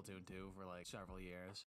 Splatoon 2 for like several years.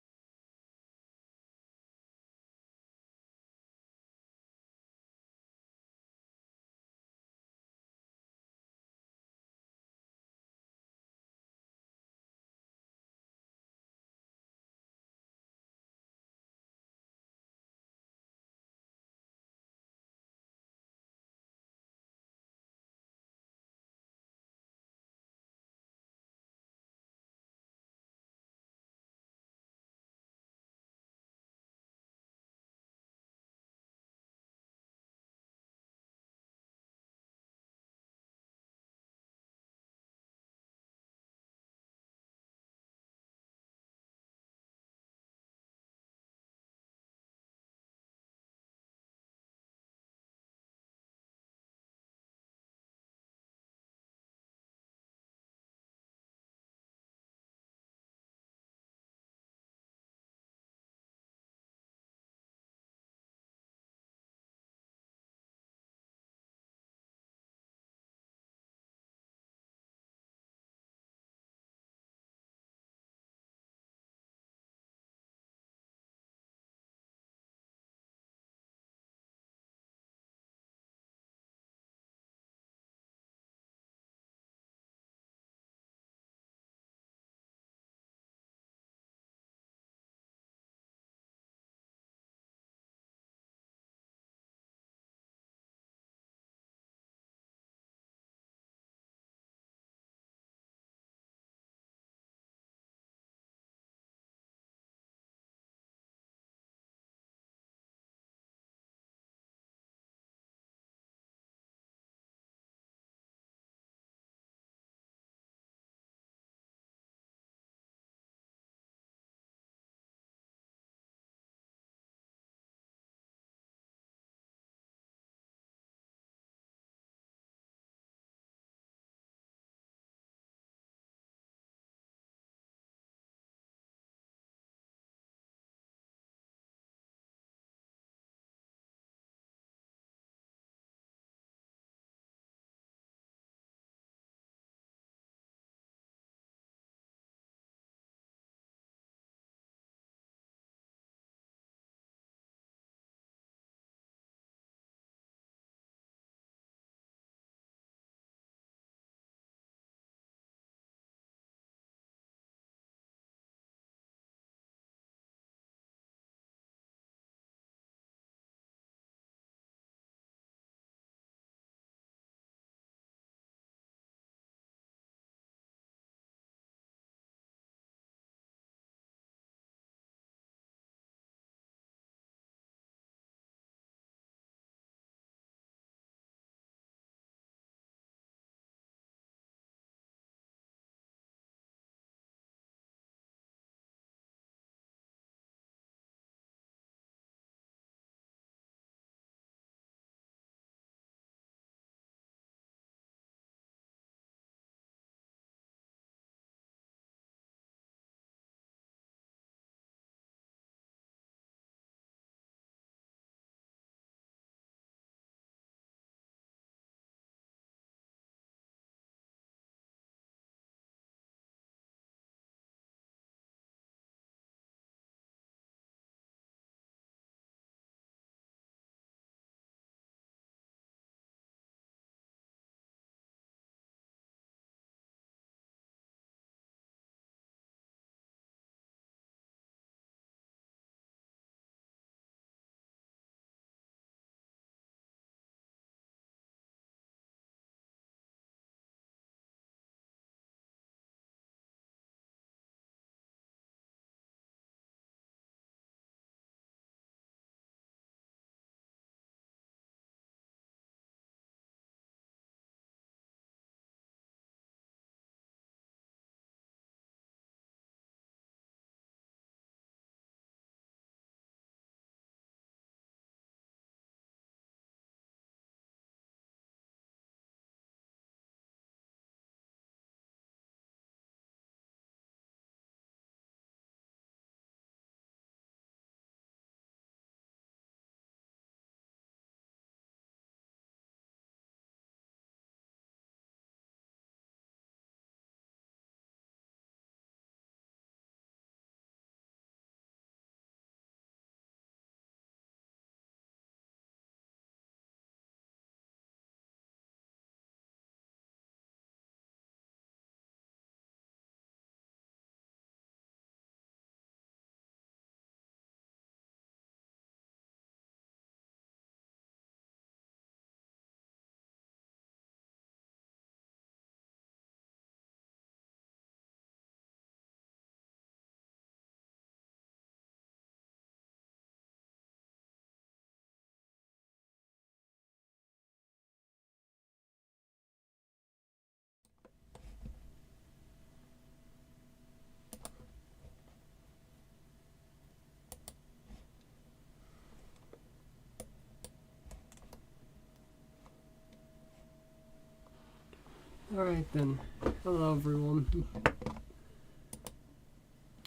Alright then. Hello everyone.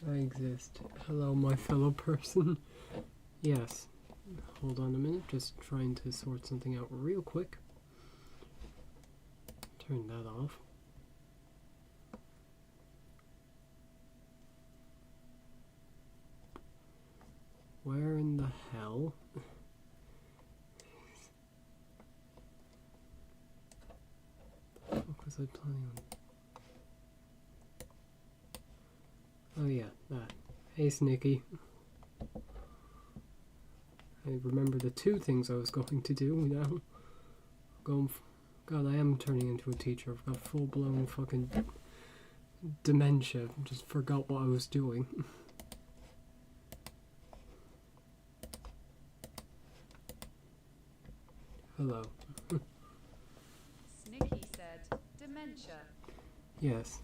I exist. Hello my fellow person. Yes. Hold on a minute, just trying to sort something out real quick. Turn that off. Where in the hell? What was I planning on? Oh yeah, that. Hey Snicky. I remember the two things I was going to do now. God, I am turning into a teacher. I've got full-blown fucking dementia. Just forgot what I was doing. Hello. Snicky said, dementia. Yes.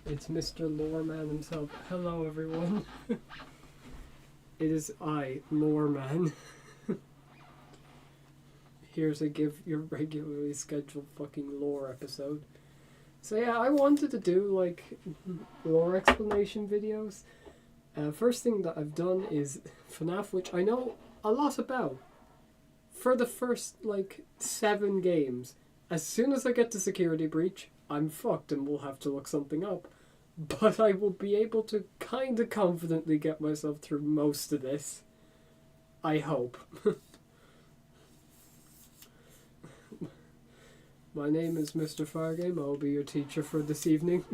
It's Mr. Loreman himself. Hello everyone. It is I, Loreman. Here's a give your regularly scheduled fucking lore episode. So yeah, I wanted to do like lore explanation videos. First thing that I've done is FNAF, which I know a lot about. For the first like 7 games, as soon as I get to Security Breach, I'm fucked and will have to look something up. But I will be able to kind of confidently get myself through most of this. I hope. My name is Mr. Fargame. I will be your teacher for this evening.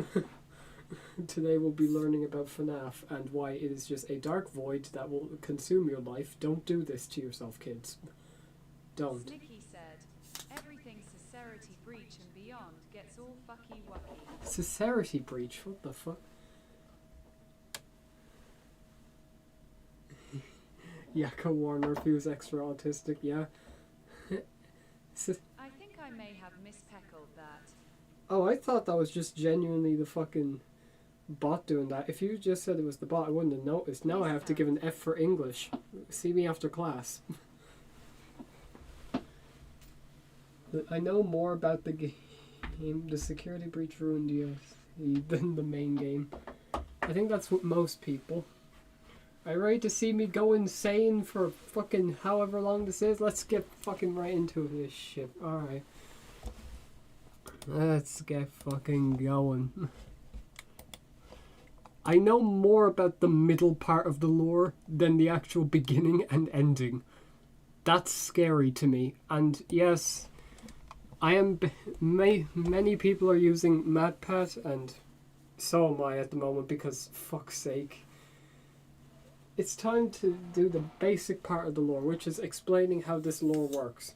Today we'll be learning about FNAF and why it is just a dark void that will consume your life. Don't do this to yourself, kids. Don't. Snicky said, everything sincerity breach and beyond gets all fucky wucky. Sincerity breach? What the fuck? Yaka Warner, if he was extra autistic, yeah. I think I may have mispeckled that. Oh, I thought that was just genuinely the fucking bot doing that. If you just said it was the bot, I wouldn't have noticed. Now I have to give an F for English. See me after class. I know more about the game, the Security Breach ruined DLC, than the main game. I think that's what most people. Are you ready to see me go insane for fucking however long this is? Let's get fucking right into this shit. Alright. Let's get fucking going. I know more about the middle part of the lore than the actual beginning and ending. That's scary to me. And yes, I am. Many people are using MatPat, and so am I at the moment because fuck's sake. It's time to do the basic part of the lore, which is explaining how this lore works.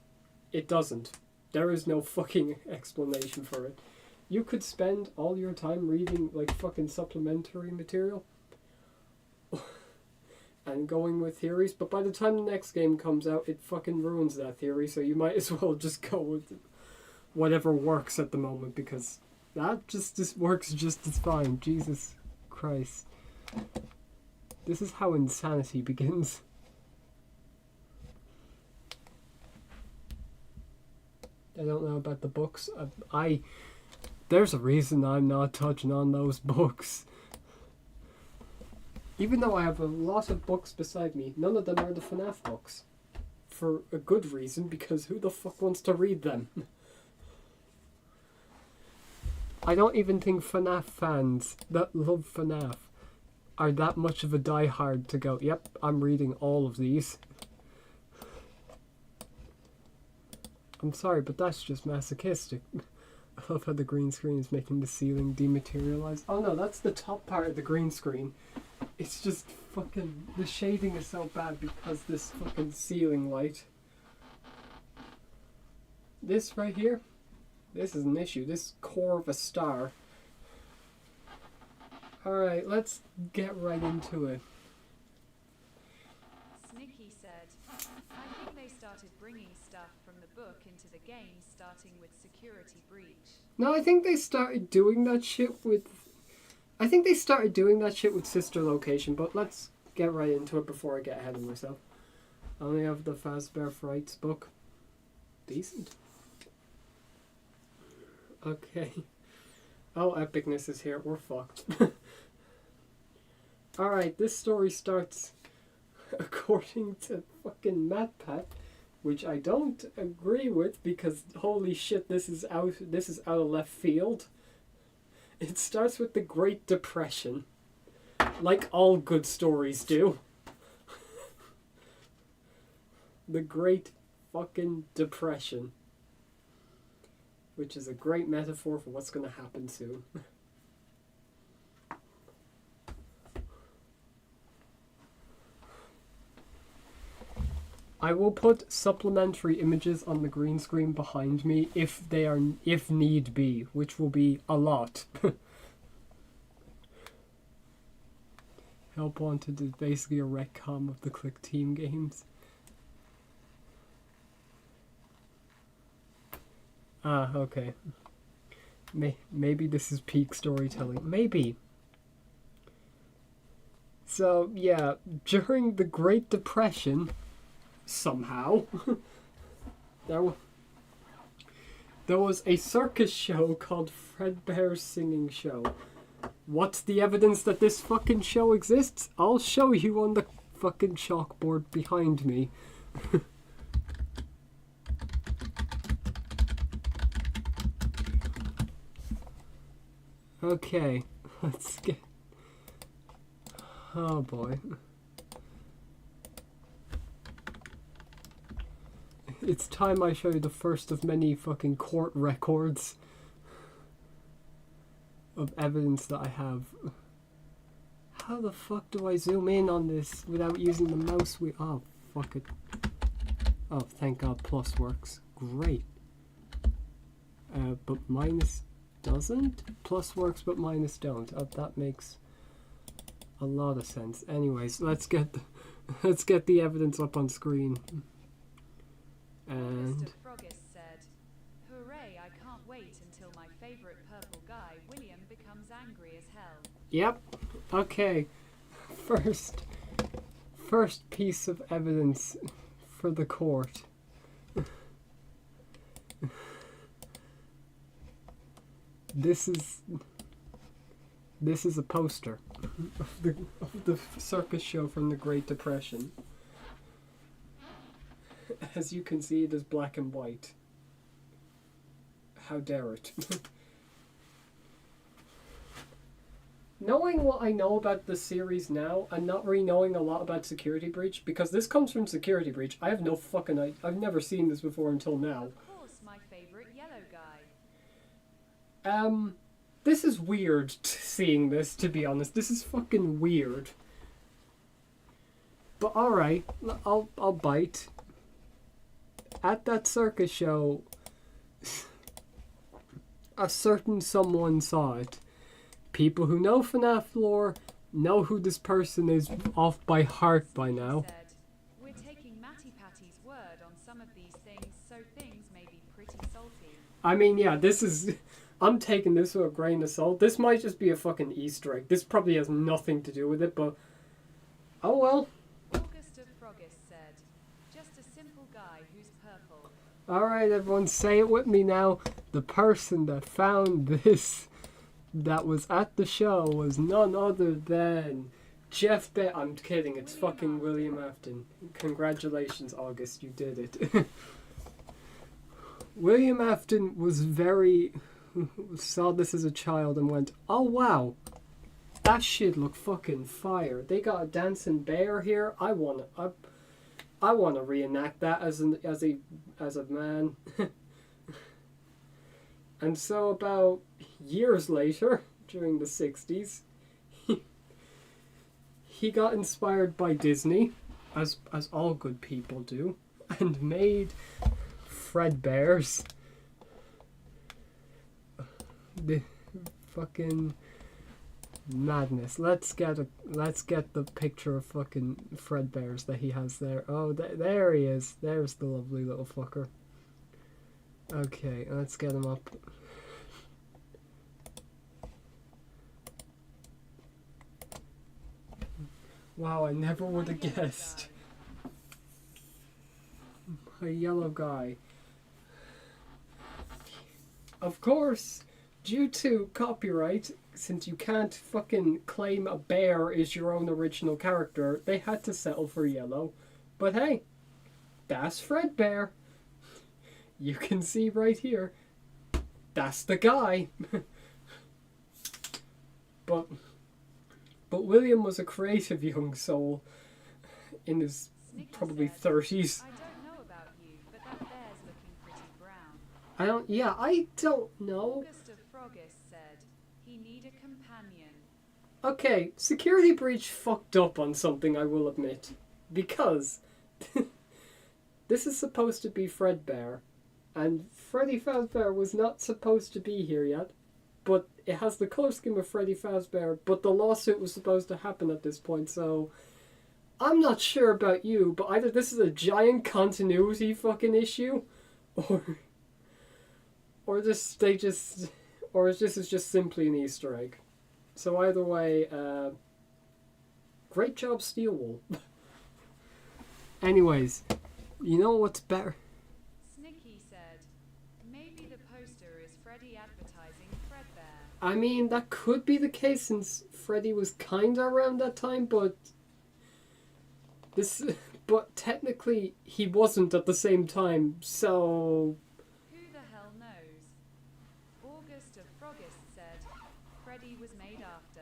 It doesn't. There is no fucking explanation for it. You could spend all your time reading like fucking supplementary material and going with theories, but by the time the next game comes out, it fucking ruins that theory, so you might as well just go with whatever works at the moment, because that just works just as fine. Jesus Christ. This is how insanity begins. I don't know about the books. There's a reason I'm not touching on those books. Even though I have a lot of books beside me, none of them are the FNAF books. For a good reason, because who the fuck wants to read them? I don't even think FNAF fans that love FNAF are that much of a diehard to go, yep, I'm reading all of these. I'm sorry, but that's just masochistic. I love how the green screen is making the ceiling dematerialize. Oh no, that's the top part of the green screen. It's just fucking... The shading is so bad because this fucking ceiling light. This right here, this is an issue. This core of a star. Alright, let's get right into it. Snicky said, I think they started bringing stuff from the book into the game, starting with Security Breach. No, I think they started doing that shit with I think they started doing that shit with Sister Location, but let's get right into it before I get ahead of myself. I only have the Fazbear Frights book. Decent. Okay. Oh, epicness is here. We're fucked. Alright, this story starts according to fucking MatPat, which I don't agree with because holy shit, this is out of left field. It starts with the Great Depression. Like all good stories do. The Great fucking Depression. Which is a great metaphor for what's going to happen soon. I will put supplementary images on the green screen behind me if need be, which will be a lot. Help Wanted is basically a retcon of the Click Team games. Ah, okay. Maybe this is peak storytelling. Maybe. So, yeah, during the Great Depression, somehow, there was a circus show called Fredbear's Singing Show. What's the evidence that this fucking show exists? I'll show you on the fucking chalkboard behind me. Okay, let's get... Oh boy. It's time I show you the first of many fucking court records of evidence that I have. How the fuck do I zoom in on this without using the mouse wheel? Oh, fuck it. Oh, thank God plus works. Great. But minus doesn't? Plus works but minus don't. Oh, that makes a lot of sense. Anyways, let's get the evidence up on screen. And Mr. Froggis said, "Hooray, I can't wait until my favorite purple guy, William, becomes angry as hell." yep. Okay. First piece of evidence for the court. This is a poster of the circus show from the Great Depression. As you can see, it is black and white. How dare it? Knowing what I know about the series now, and not really knowing a lot about Security Breach, because this comes from Security Breach, I have no fucking idea. I've never seen this before until now. Of course, my favorite yellow guy. This is weird seeing this, to be honest. This is fucking weird. But alright, I'll bite. At that circus show, a certain someone saw it. People who know FNAF lore know who this person is off by heart by now. Said, "We're taking Matty Patty's word on some of these things, so things may be pretty salty." I mean, yeah, this is... I'm taking this with a grain of salt. This might just be a fucking Easter egg. This probably has nothing to do with it, but... Oh well. August of Froggis said, "Just a simple guy who's purple." Alright, everyone, say it with me now. The person that found this, that was at the show, was none other than Jeff I'm kidding, it's William fucking Afton. William Afton. Congratulations, August, you did it. William Afton was saw this as a child and went, "Oh wow, that shit look fucking fire. They got a dancing bear here. I wanna reenact that as a man." And so about years later, during the 60s, he got inspired by Disney, as all good people do, and made Fredbear's. The fucking madness. Let's get the picture of fucking Fredbear's that he has there. Oh, there he is. There's the lovely little fucker. Okay, let's get him up. Wow, I never would have My yellow guessed. guy. A yellow guy. Of course, due to copyright, since you can't fucking claim a bear is your own original character, they had to settle for yellow. But hey, that's Fredbear. You can see right here. That's the guy. But William was a creative young soul in his Snicky probably said, 30s. I don't know about you, but that bear's looking pretty brown. I don't know. August of Froggist said, he need a companion. Okay, Security Breach fucked up on something, I will admit. Because this is supposed to be Fredbear, and Freddy Fazbear was not supposed to be here yet, but it has the colour scheme of Freddy Fazbear, but the lawsuit was supposed to happen at this point, so I'm not sure about you, but either this is a giant continuity fucking issue, or this is just simply an Easter egg. So either way, great job, Steelwool. Anyways, you know what's better? Snicky said, maybe the poster is Freddy advertising Fredbear. I mean, that could be the case since Freddy was kinda around that time, but technically he wasn't at the same time, so Who the hell knows? August of Froggist said, Freddy was made after.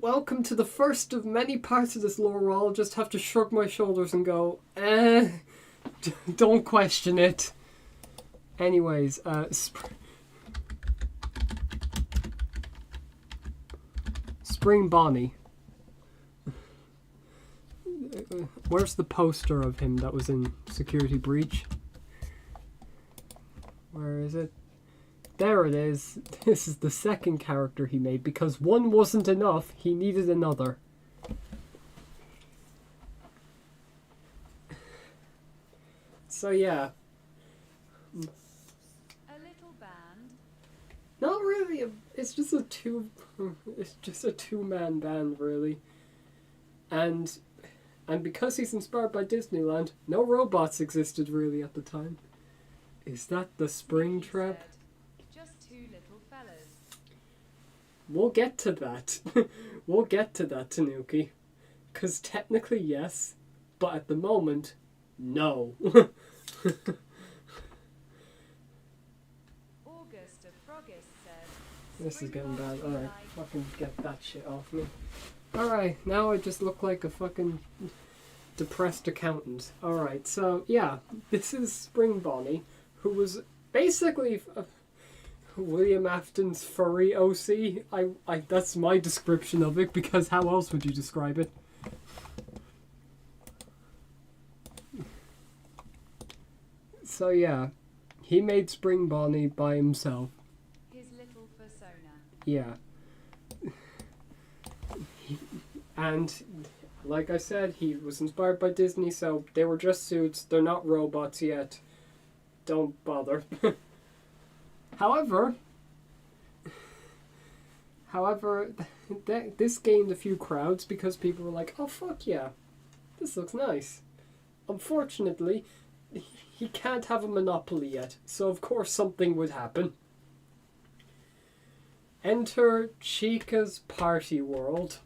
welcome to the first of many parts of this lore where I'll just have to shrug my shoulders and go, don't question it. Anyways, Spring Bonnie. Where's the poster of him that was in Security Breach? Where is it? There it is. This is the second character he made because one wasn't enough. He needed another. So yeah. A little band. Not really. It's just a two-man band, really. And because he's inspired by Disneyland, no robots existed really at the time. Is that the spring Snicky trap? said, just two little fellas. We'll get to that. We'll get to that, Tanuki. Because technically, yes. But at the moment, no. August of Froggist said, This is getting bad. Spring Alright, Bonnie fucking get that shit off me. Alright, now I just look like a fucking depressed accountant. Alright, so yeah, this is Spring Bonnie, who was basically William Afton's furry OC. That's my description of it, because how else would you describe it? So yeah, he made Spring Bonnie by himself. his little persona. Yeah. And like I said, he was inspired by Disney, so they were just suits. They're not robots yet. Don't bother. However, this gained a few crowds because people were like, oh fuck yeah, this looks nice. Unfortunately, he can't have a monopoly yet, so of course something would happen. Enter Chica's party world.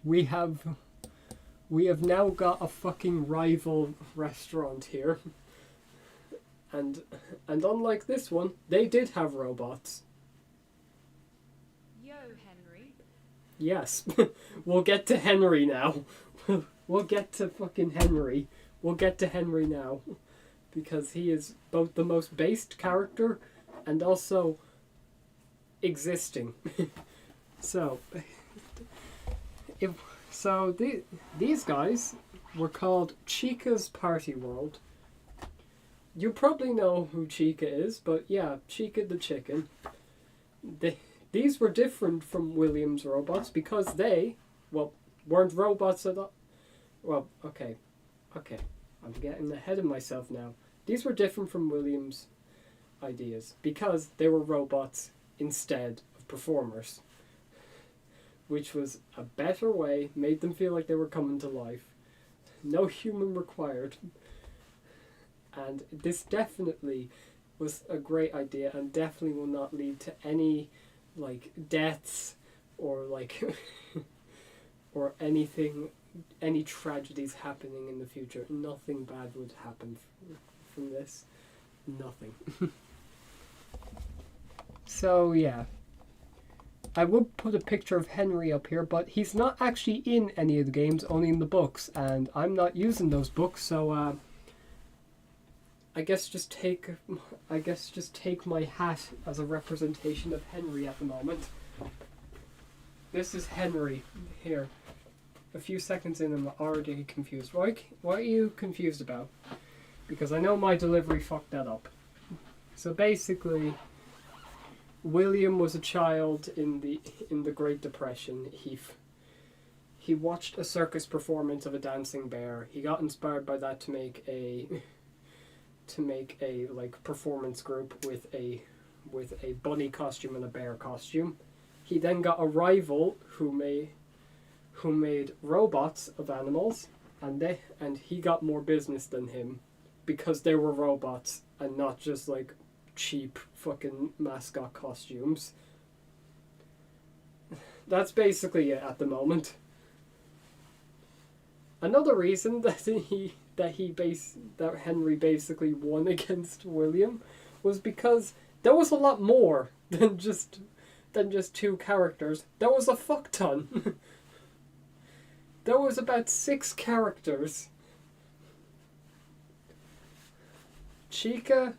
We have now got a fucking rival restaurant here. And unlike this one, they did have robots. Yo, Henry. Yes. We'll get to Henry now. We'll get to fucking Henry. We'll get to Henry now. Because he is both the most based character and also existing. So, these guys were called Chica's Party World. You probably know who Chica is, but yeah, Chica the chicken. These were different from William's robots because they, weren't robots at all. Well, okay, I'm getting ahead of myself now. These were different from William's ideas because they were robots instead of performers, which was a better way, made them feel like they were coming to life. No human required. And this definitely was a great idea and definitely will not lead to any like deaths or like or anything, any tragedies happening in the future. Nothing bad would happen from this. Nothing. So yeah, I would put a picture of Henry up here, but he's not actually in any of the games, only in the books, and I'm not using those books, so I guess just take my hat as a representation of Henry at the moment. This is Henry here. A few seconds in, I'm already confused. Why are you confused about? Because I know my delivery fucked that up. So basically, William was a child in the Great Depression. He watched a circus performance of a dancing bear. He got inspired by that to make a like performance group with a bunny costume and a bear costume. He then got a rival who made robots of animals, and he got more business than him because they were robots and not just like cheap fucking mascot costumes. That's basically it at the moment. Another reason that Henry basically won against William was because there was a lot more than just two characters. There was a fuck ton. There was about 6 characters. Chica,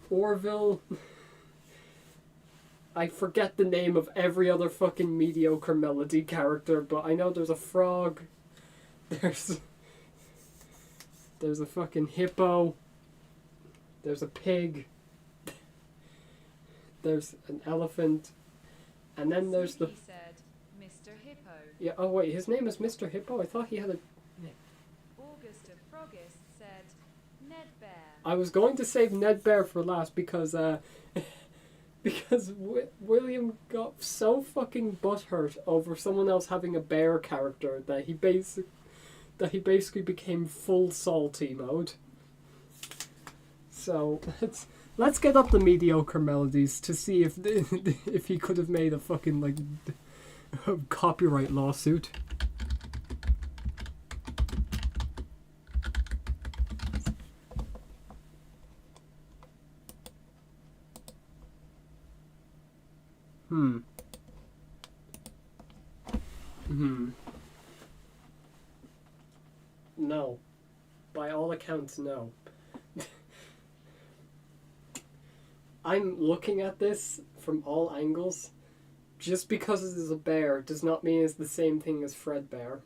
Orville. I forget the name of every other fucking mediocre melody character, but I know there's a frog. There's a fucking hippo. There's a pig. There's an elephant. And then there's the... said, Mr. Hippo. Yeah, oh wait, his name is Mr. Hippo? I thought he had a... August of Froggist said, Ned Bear. I was going to save Ned Bear for last because William got so fucking butthurt over someone else having a bear character that he basically became full salty mode. So let's get up the mediocre melodies to see if he could have made a fucking like copyright lawsuit. No. By all accounts, no. I'm looking at this from all angles. Just because it is a bear does not mean it's the same thing as Fredbear.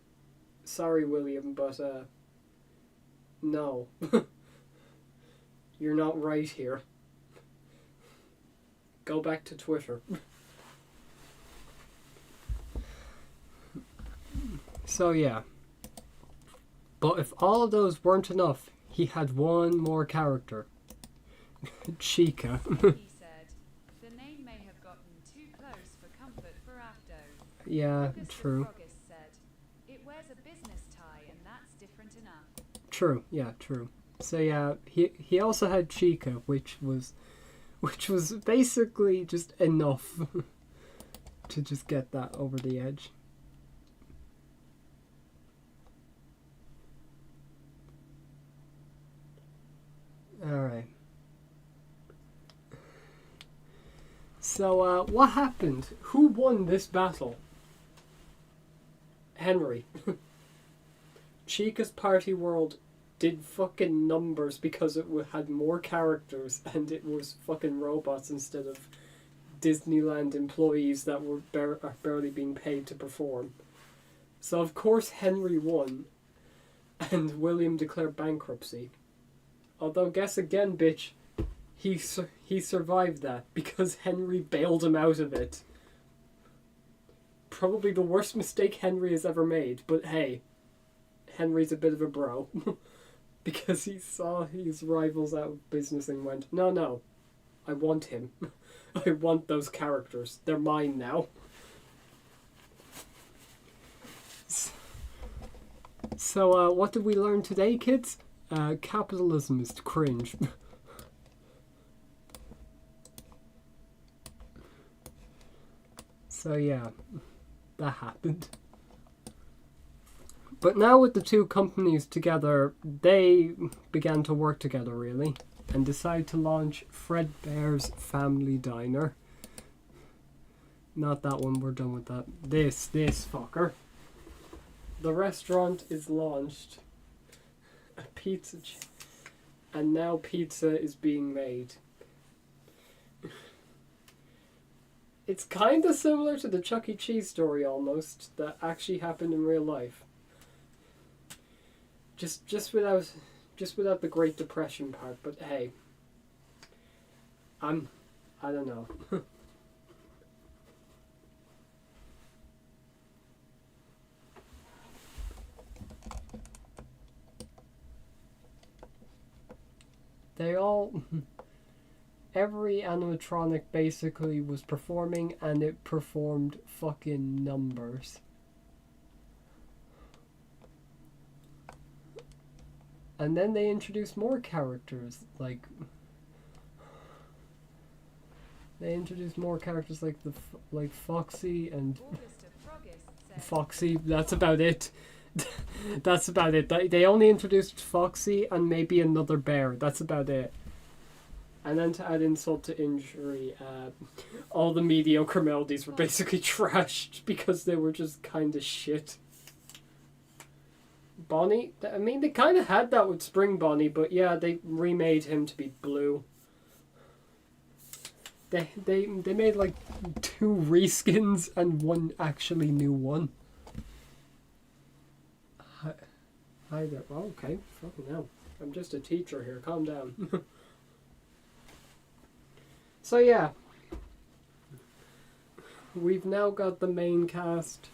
Sorry, William, but, no. You're not right here. Go back to Twitter. So, yeah. But if all of those weren't enough, he had one more character. Chica. He said, the name may have gotten too close for comfort for Afdo. Yeah, August true. Froggist said, it wears a business tie and that's different enough. True, yeah, true. So yeah, he also had Chica, which was basically just enough to just get that over the edge. Alright. So, what happened? Who won this battle? Henry. Chica's Party World did fucking numbers because it had more characters and it was fucking robots instead of Disneyland employees that were barely being paid to perform. So of course Henry won and William declared bankruptcy. Although guess again, bitch, he survived that because Henry bailed him out of it. Probably the worst mistake Henry has ever made, but hey, Henry's a bit of a bro. Because he saw his rivals out of business and went, no, I want him. I want those characters. They're mine now. So, what did we learn today, kids? Capitalism is cringe. So yeah, that happened. But now with the two companies together, they began to work together really and decided to launch Fredbear's Family Diner. Not that one, we're done with that. This fucker. The restaurant is launched. A pizza and now pizza is being made. It's kind of similar to the Chuck E. Cheese story almost that actually happened in real life. Just without the Great Depression part, but hey. I don't know. Every animatronic basically was performing, and it performed fucking numbers. And then they introduced more characters, like Foxy and Foxy. That's about it. That's about it. They only introduced Foxy and maybe another bear. That's about it. And then to add insult to injury, all the mediocre melodies were basically trashed because they were just kind of shit. Bonnie, I mean, they kind of had that with Spring Bonnie, but yeah, they remade him to be blue. They made like 2 reskins and 1 actually new one. Hi there. Oh, okay. Fucking hell. I'm just a teacher here. Calm down. So yeah, we've now got the main cast.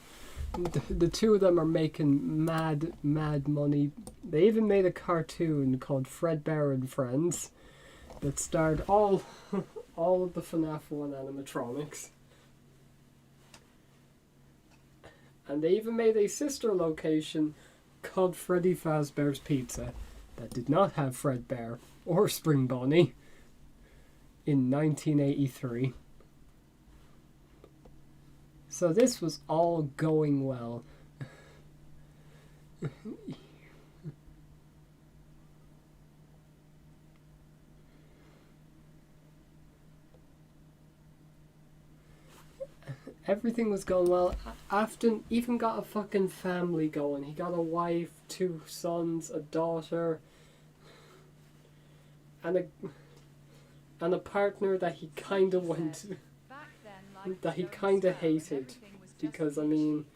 The two of them are making mad money. They even made a cartoon called Fredbear and Friends that starred all of the FNAF 1 animatronics. And they even made a sister location called Freddy Fazbear's Pizza that did not have Fredbear or Spring Bonnie in 1983. So this was all going well. Everything was going well. Afton even got a fucking family going. He got a wife, 2 sons, a daughter, and a partner that he kind of hated. Because, I mean,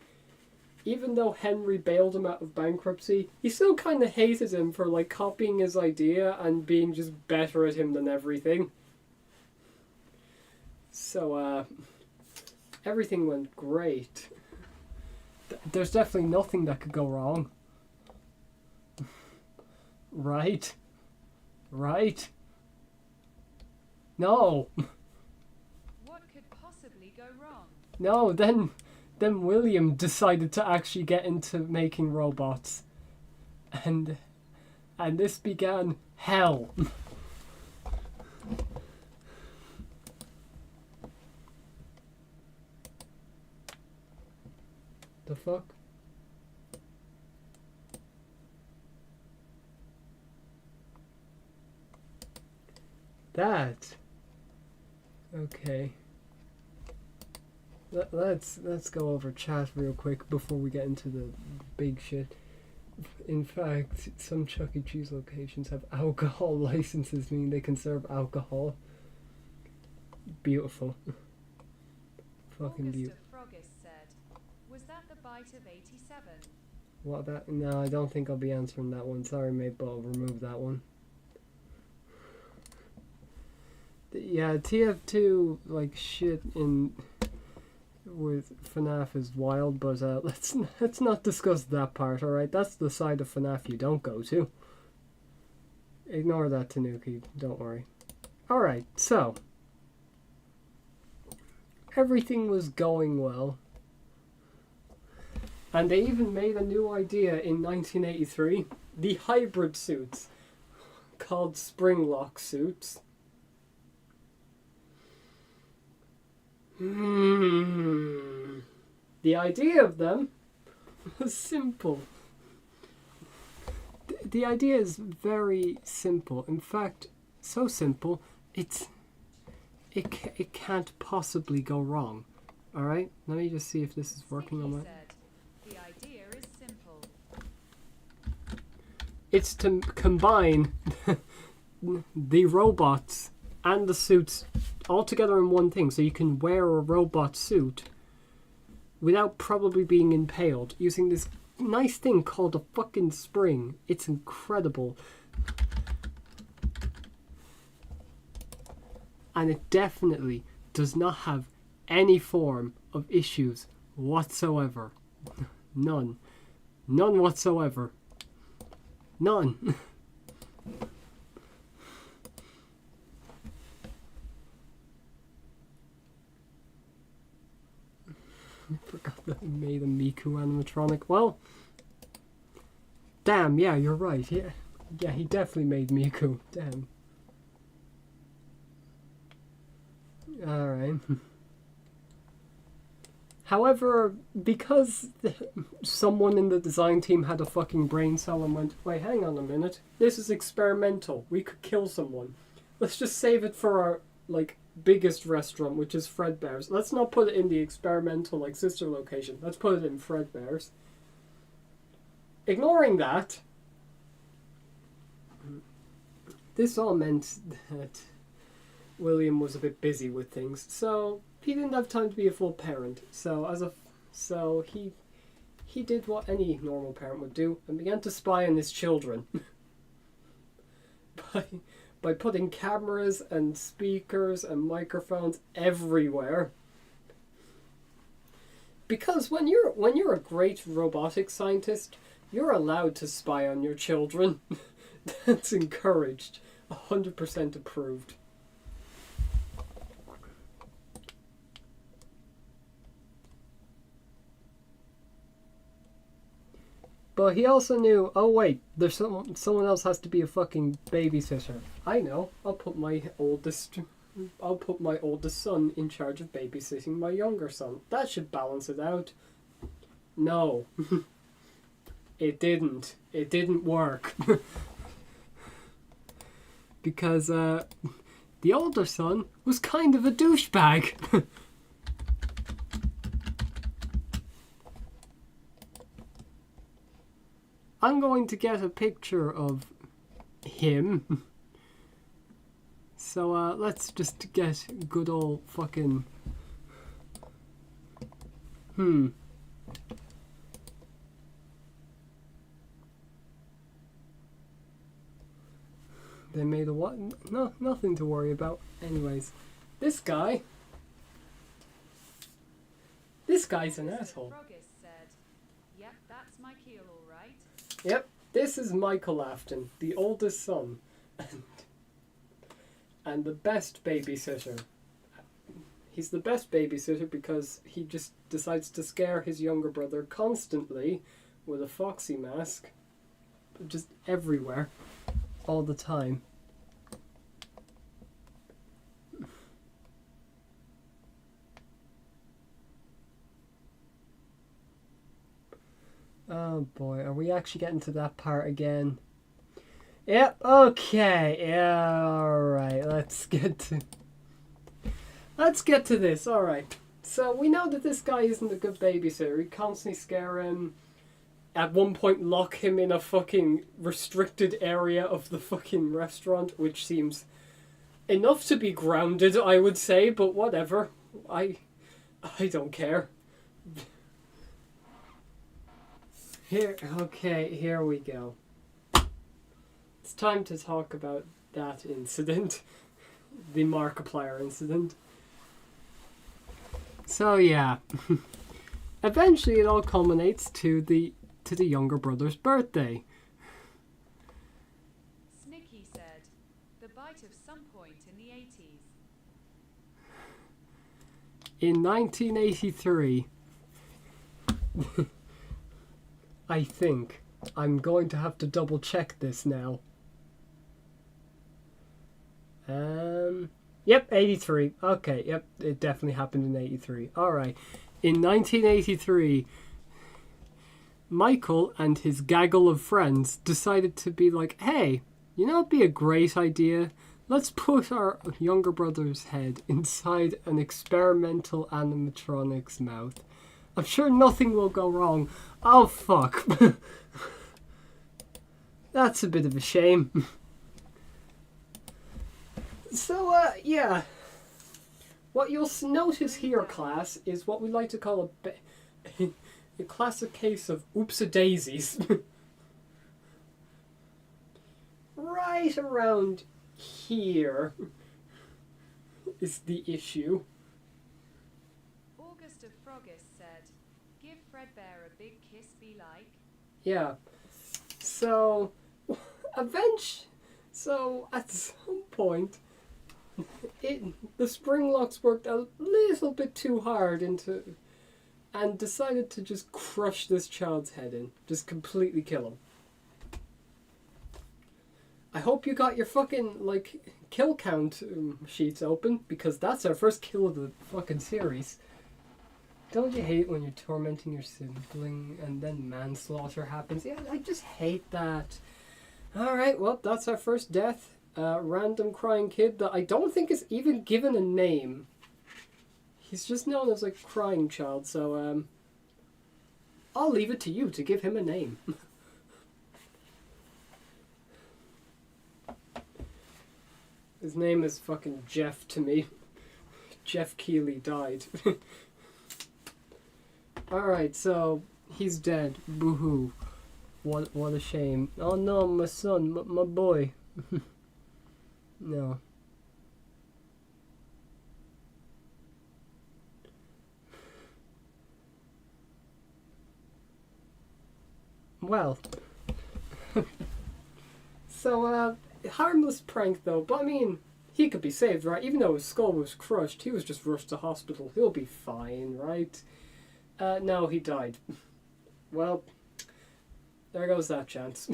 even though Henry bailed him out of bankruptcy, he still kind of hated him for, like, copying his idea and being just better at him than everything. So, everything went great. There's definitely nothing that could go wrong. Right? Right? No. What could possibly go wrong? No, then William decided to actually get into making robots. And this began hell. The fuck? That. Okay. Let's go over chat real quick before we get into the big shit. In fact, some Chuck E. Cheese locations have alcohol licenses, meaning they can serve alcohol. Beautiful. Fucking beautiful. Was that the bite of 87? What about? No, I don't think I'll be answering that one. Sorry, mate, but I'll remove that one. Yeah, TF2 like shit in with FNAF is wild, but let's not discuss that part. All right, that's the side of FNAF you don't go to. Ignore that, Tanuki. Don't worry. Alright, so everything was going well. And they even made a new idea in 1983, the hybrid suits, called spring-lock suits. The idea of them was simple. The idea is very simple. In fact, so simple, it can't possibly go wrong. Alright, let me just see if this is working on my... The idea is simple. It's to combine the robots and the suits all together in one thing, so you can wear a robot suit without probably being impaled using this nice thing called a fucking spring. It's incredible. And it definitely does not have any form of issues whatsoever. None. None whatsoever. None. I forgot that I made a Miku animatronic. Well, damn, yeah, you're right. Yeah, he definitely made Miku. Damn. Alright. However, because someone in the design team had a fucking brain cell and went, wait, hang on a minute, this is experimental, we could kill someone. Let's just save it for our, like, biggest restaurant, which is Fredbear's. Let's not put it in the experimental, like, sister location. Let's put it in Fredbear's. Ignoring that, this all meant that William was a bit busy with things, so he didn't have time to be a full parent. So he did what any normal parent would do and began to spy on his children by putting cameras and speakers and microphones everywhere. Because when you're a great robotics scientist, you're allowed to spy on your children. That's encouraged. 100% approved. But he also knew, oh wait, there's someone else has to be a fucking babysitter. I know. I'll put my oldest son in charge of babysitting my younger son. That should balance it out. No. It didn't. It didn't work. Because the older son was kind of a douchebag. I'm going to get a picture of him. So let's just get good old fucking... They made a what? No, nothing to worry about. Anyways, this guy's an asshole. Said, yep, that's my keel, all right. Yep, this is Michael Afton, the oldest son, and the best babysitter. He's the best babysitter because he just decides to scare his younger brother constantly with a foxy mask, just everywhere, all the time. Oh boy, are we actually getting to that part again? Yep, okay, yeah, alright, let's get to this, alright. So we know that this guy isn't a good babysitter. We constantly scare him. At one point lock him in a fucking restricted area of the fucking restaurant, which seems enough to be grounded, I would say, but whatever. I don't care. Here we go. It's time to talk about that incident. The Markiplier incident. So yeah. Eventually it all culminates to the younger brother's birthday. Snicky said, the bite of some point in the In 1983, I think I'm going to have to double check this now. Yep, 83. Okay, yep, it definitely happened in 83. Alright. In 1983, Michael and his gaggle of friends decided to be like, hey, you know, it'd be a great idea. Let's put our younger brother's head inside an experimental animatronic's mouth. I'm sure nothing will go wrong. Oh, fuck. That's a bit of a shame. So, yeah. What you'll notice here, class, is what we like to call a classic case of oops-a-daisies. Right around here is the issue. August of Frogus said, "Give Fredbear a big kiss, be like." Yeah. So, so at some point, the Springlocks worked a little bit too hard and decided to just crush this child's head in. Just completely kill him. I hope you got your fucking, like, kill count sheets open, because that's our first kill of the fucking series. Don't you hate when you're tormenting your sibling and then manslaughter happens? Yeah, I just hate that. Alright, well, that's our first death. Random crying kid that I don't think is even given a name. He's just known as, like, crying child, so, I'll leave it to you to give him a name. His name is fucking Jeff to me. Jeff Keighley died. Alright, so he's dead. Boo-hoo. What a shame. Oh no, my son, my boy. No. Well. So, harmless prank though, but I mean, he could be saved, right? Even though his skull was crushed, he was just rushed to hospital. He'll be fine, right? No, he died. Well, there goes that chance.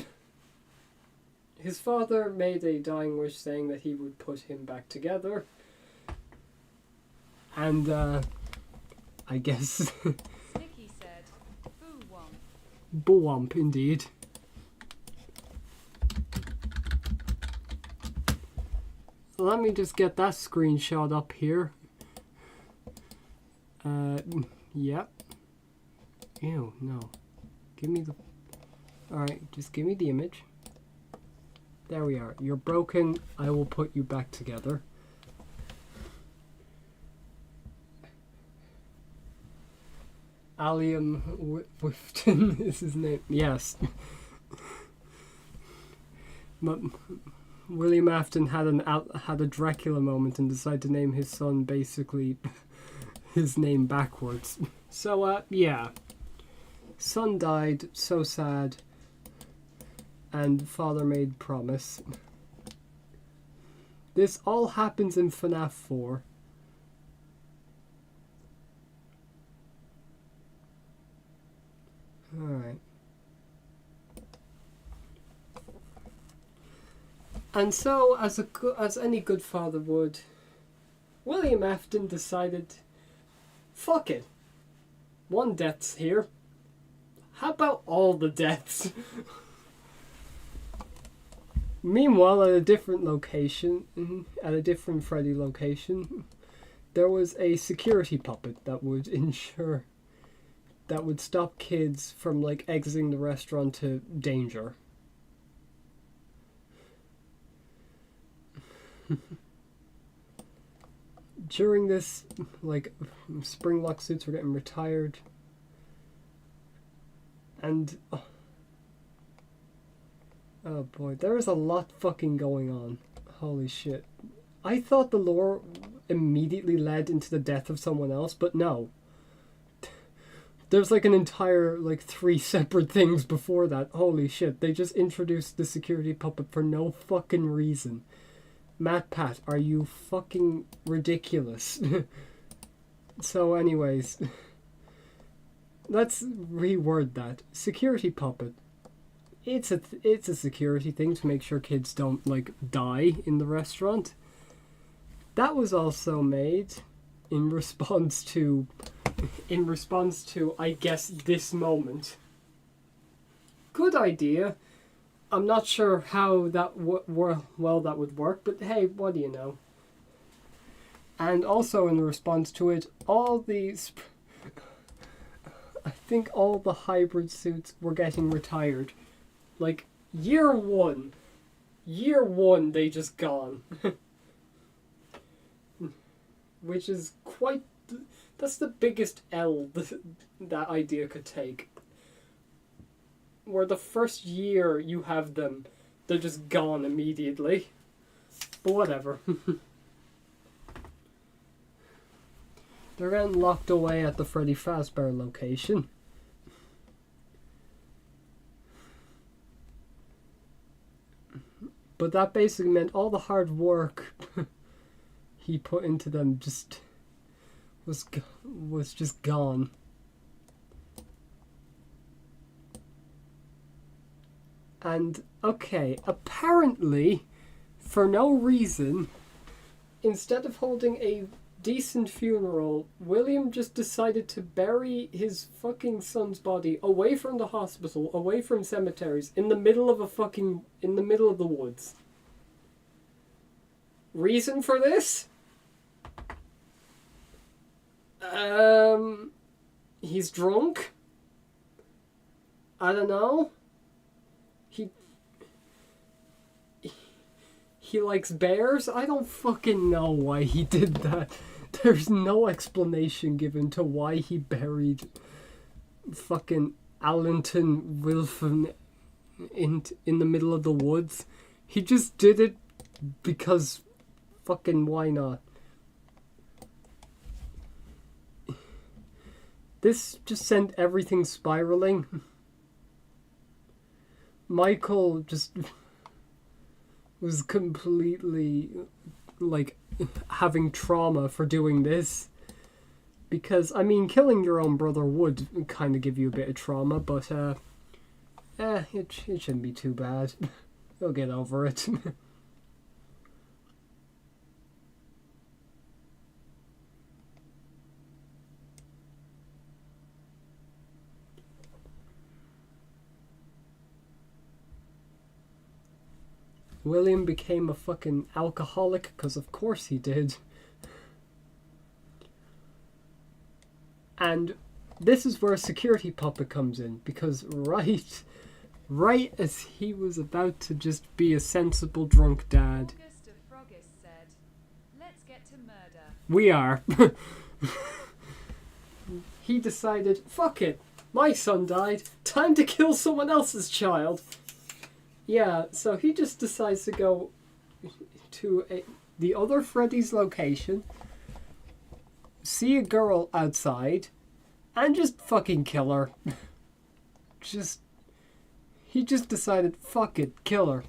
His father made a dying wish saying that he would put him back together. And, I guess... Snicky said, "Boo womp." Boo-womp, indeed. Let me just get that screenshot up here. Yep. Ew, no. Give me the... Alright, just give me the image. There we are. You're broken. I will put you back together. Allium Wifton is his name. Yes. But William Afton had a Dracula moment and decided to name his son basically his name backwards. So, yeah. Son died, so sad. And father made promise. This all happens in FNAF 4. Alright. And so, as any good father would, William Afton decided, fuck it. One death's here. How about all the deaths? Meanwhile, at a different location, at a different Freddy location, there was a security puppet that would stop kids from, like, exiting the restaurant to danger. During this, like, Springlock suits were getting retired. And... oh boy, there is a lot fucking going on. Holy shit. I thought the lore immediately led into the death of someone else, but no. There's like an entire, like, 3 separate things before that. Holy shit, they just introduced the security puppet for no fucking reason. Matt Pat, are you fucking ridiculous? So anyways, let's reword that. Security puppet. It's a security thing to make sure kids don't like die in the restaurant. That was also made in response to I guess this moment. Good idea. I'm not sure how that well that would work, but hey, what do you know? And also in response to it, I think all the hybrid suits were getting retired. Like, year one, they just gone. Which is that's the biggest L that idea could take. Where the first year you have them, they're just gone immediately. But whatever. They're getting locked away at the Freddy Fazbear location. But that basically meant all the hard work he put into them just was just gone. And okay, apparently, for no reason, instead of holding a decent funeral, William just decided to bury his fucking son's body away from the hospital, away from cemeteries, in the middle of the woods. Reason for this? He's drunk? I don't know. He likes bears? I don't fucking know why he did that. There's no explanation given to why he buried fucking Allenton Wilson in the middle of the woods. He just did it because fucking why not? This just sent everything spiraling. Michael just was completely like having trauma for doing this, because I mean killing your own brother would kind of give you a bit of trauma, but it shouldn't be too bad. You'll get over it. William became a fucking alcoholic, because of course he did. And this is where a security puppet comes in, because right as he was about to just be a sensible drunk dad. August of Froggist said, "Let's get to murder." We are. He decided, fuck it, my son died, time to kill someone else's child. Yeah, so he just decides to go to the other Freddy's location, see a girl outside, and just fucking kill her. He just decided, fuck it, kill her.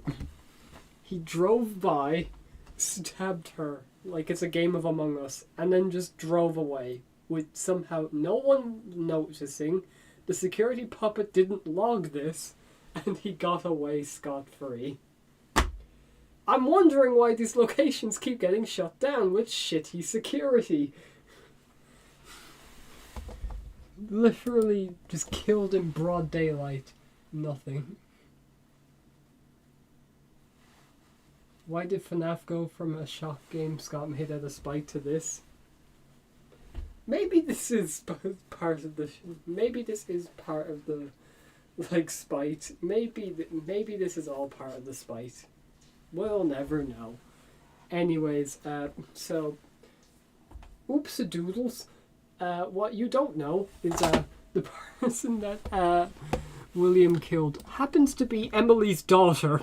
He drove by, stabbed her like it's a game of Among Us, and then just drove away with somehow no one noticing. The security puppet didn't log this, and he got away scot-free. I'm wondering why these locations keep getting shut down with shitty security. Literally just killed in broad daylight. Nothing. Why did FNAF go from a shock game Scott made out of spite to this? Maybe this is part of the... Maybe this is part of the... like, spite. Maybe this is all part of the spite. We'll never know. Anyways, so... Oops-a-doodles. What you don't know is, the person that, William killed happens to be Emily's daughter.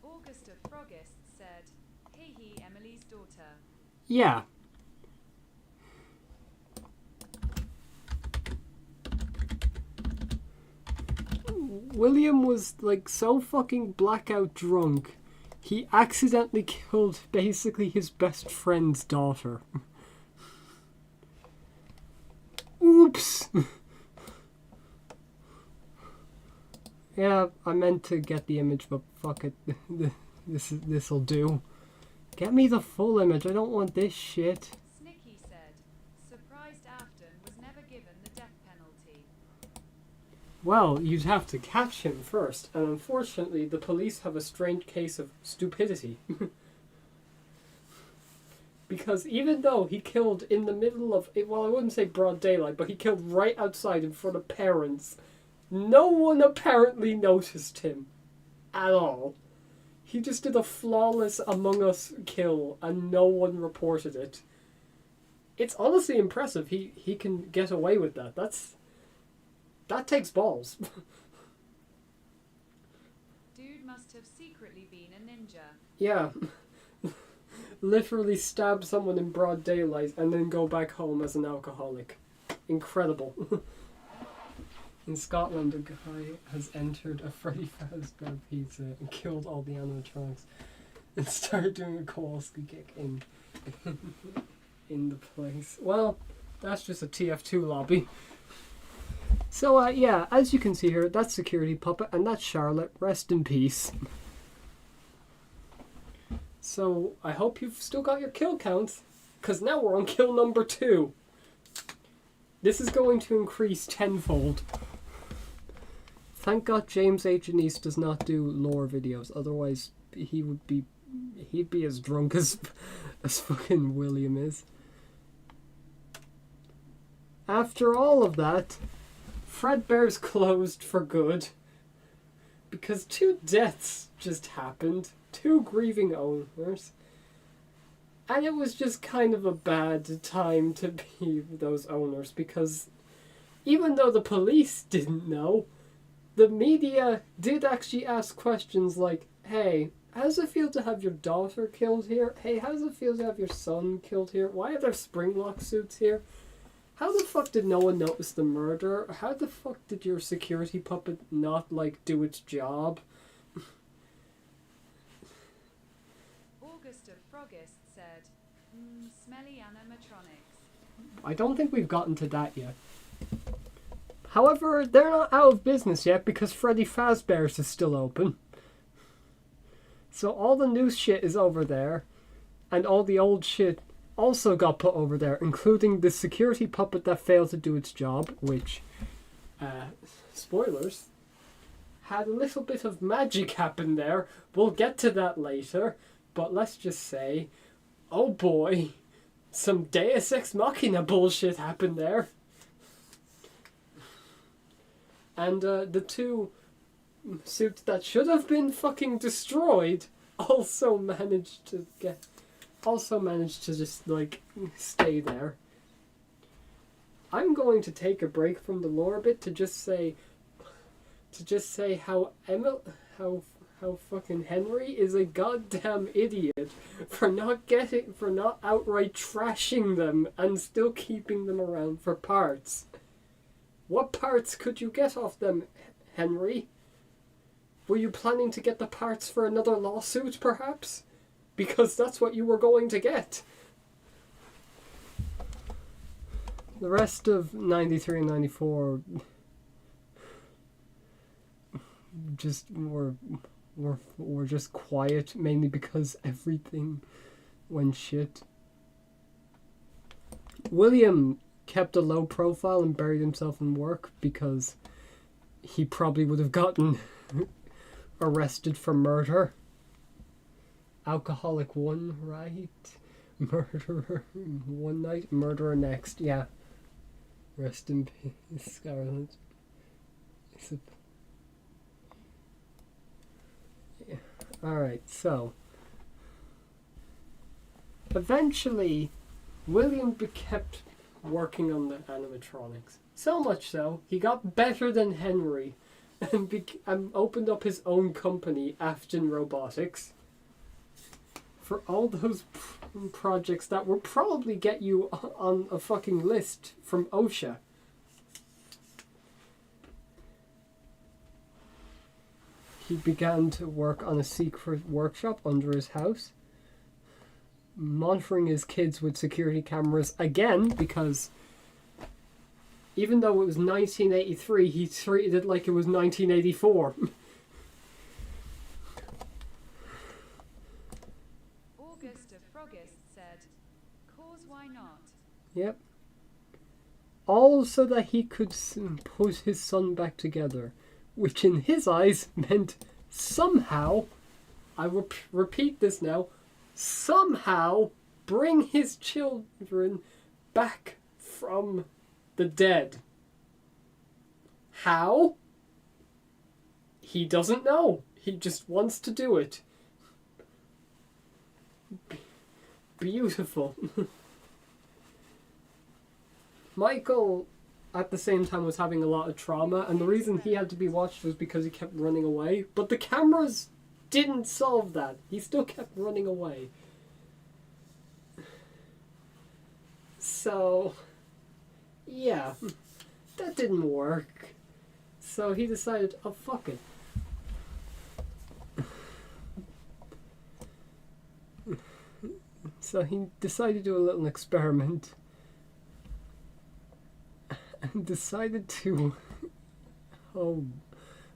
August of Froggist said, "Hee hee, Emily's daughter." Yeah. William was like so fucking blackout drunk, he accidentally killed basically his best friend's daughter. Oops! Yeah, I meant to get the image, but fuck it. This'll do. Get me the full image, I don't want this shit. Snicky said, surprised Afton was never given the death penalty. Well, you'd have to catch him first, and unfortunately the police have a strange case of stupidity. Because even though he killed in the middle of, well, I wouldn't say broad daylight, but he killed right outside in front of parents, no one apparently noticed him at all. He just did a flawless Among Us kill and no one reported it. It's honestly impressive. He can get away with that. That takes balls. Dude must have secretly been a ninja. Yeah. Literally stab someone in broad daylight and then go back home as an alcoholic. Incredible. In Scotland, a guy has entered a Freddy Fazbear pizza and killed all the animatronics and started doing a Kowalski kick in the place. Well, that's just a TF2 lobby. So, yeah, as you can see here, that's Security Puppet and that's Charlotte. Rest in peace. So, I hope you've still got your kill count, because now we're on kill number 2. This is going to increase tenfold. Thank God James H. Anise does not do lore videos, otherwise he'd be as drunk as fucking William is. After all of that, Fredbear's closed for good, because 2 deaths just happened, 2 grieving owners, and it was just kind of a bad time to be those owners, because even though the police didn't know, the media did actually ask questions like, hey, how does it feel to have your daughter killed here? Hey, how does it feel to have your son killed here? Why are there springlock suits here? How the fuck did no one notice the murder? How the fuck did your security puppet not, like, do its job? August of Frogist said, smelly animatronics. I don't think we've gotten to that yet. However, they're not out of business yet because Freddy Fazbear's is still open. So all the new shit is over there, and all the old shit also got put over there, including the security puppet that failed to do its job, which, spoilers, had a little bit of magic happen there. We'll get to that later, but let's just say, oh boy, some Deus Ex Machina bullshit happened there. And the 2 suits that should have been fucking destroyed also managed to just, like, stay there. I'm going to take a break from the lore a bit to just say how fucking Henry is a goddamn idiot for not outright trashing them and still keeping them around for parts. What parts could you get off them, Henry? Were you planning to get the parts for another lawsuit, perhaps? Because that's what you were going to get. The rest of 93 and 94 just were just quiet, mainly because everything went shit. William kept a low profile and buried himself in work because he probably would have gotten arrested for murder. Alcoholic one right, murderer one night, murderer next. Yeah. Rest in peace, Scarlet. Yeah. Alright, so eventually William kept working on the animatronics. So much so, he got better than Henry and opened up his own company, Afton Robotics, for all those projects that will probably get you on a fucking list from OSHA. he began to work on a secret workshop under his house, monitoring his kids with security cameras again, because even though it was 1983, he treated it like it was 1984. August of Froggist said, "Cause why not?" Yep. All so that he could put his son back together, which in his eyes meant somehow, I will repeat this now, somehow bring his children back from the dead. How? He doesn't know. He just wants to do it. Beautiful. Michael, at the same time, was having a lot of trauma, and the reason he had to be watched was because he kept running away. But the cameras didn't solve that. He still kept running away. So, yeah, that didn't work. So he decided, oh, fuck it. So he decided to do a little experiment. And decided to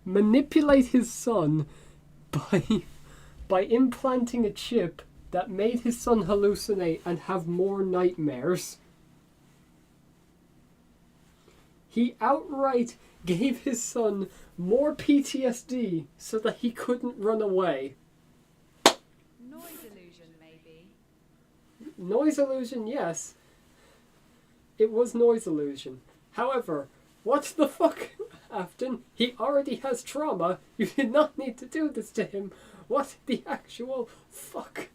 manipulate his son by implanting a chip that made his son hallucinate and have more nightmares. He outright gave his son more PTSD so that he couldn't run away. Noise illusion, maybe. Noise illusion, yes. It was noise illusion. However, what the fuck, Afton? He already has trauma. You did not need to do this to him. What the actual fuck?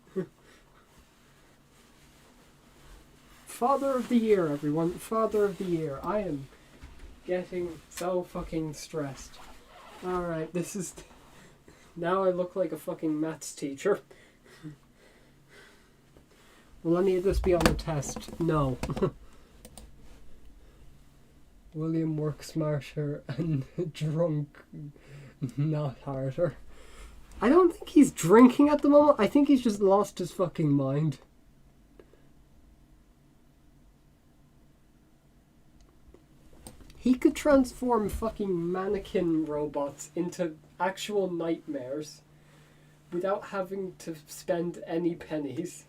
Father of the Year, everyone. Father of the Year. I am getting so fucking stressed. Alright, this is... Now I look like a fucking maths teacher. Will any of this be on the test? No. William works smarter and drunk not harder. I don't think he's drinking at the moment. I think he's just lost his fucking mind. He could transform fucking mannequin robots into actual nightmares without having to spend any pennies.